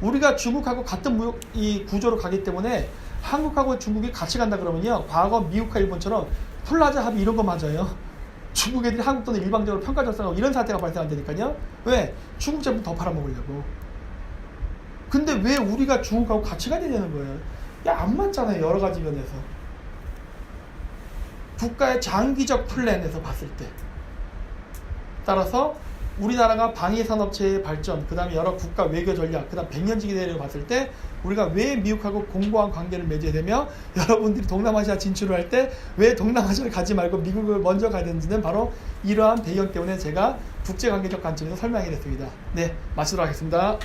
우리가 중국하고 같은 무역 이 구조로 가기 때문에 한국하고 중국이 같이 간다 그러면요 과거 미국과 일본처럼 플라자 합의 이런 거 맞아요. 중국 애들이 한국 돈을 일방적으로 평가절상하고 이런 사태가 발생한다니까요. 왜? 중국 제품 더 팔아먹으려고. 근데 왜 우리가 중국하고 같이 가야 되냐는 거예요. 야, 안 맞잖아요. 여러 가지 면에서. 국가의 장기적 플랜에서 봤을 때. 따라서 우리나라가 방위산업체의 발전, 그 다음에 여러 국가 외교 전략, 그 다음 100년지기 대회를 봤을 때 우리가 왜 미국하고 공고한 관계를 맺어야 되며 여러분들이 동남아시아 진출을 할 때 왜 동남아시아를 가지 말고 미국을 먼저 가야 되는지는 바로 이러한 배경 때문에 제가 국제관계적 관점에서 설명해 드렸습니다. 네, 마치도록 하겠습니다.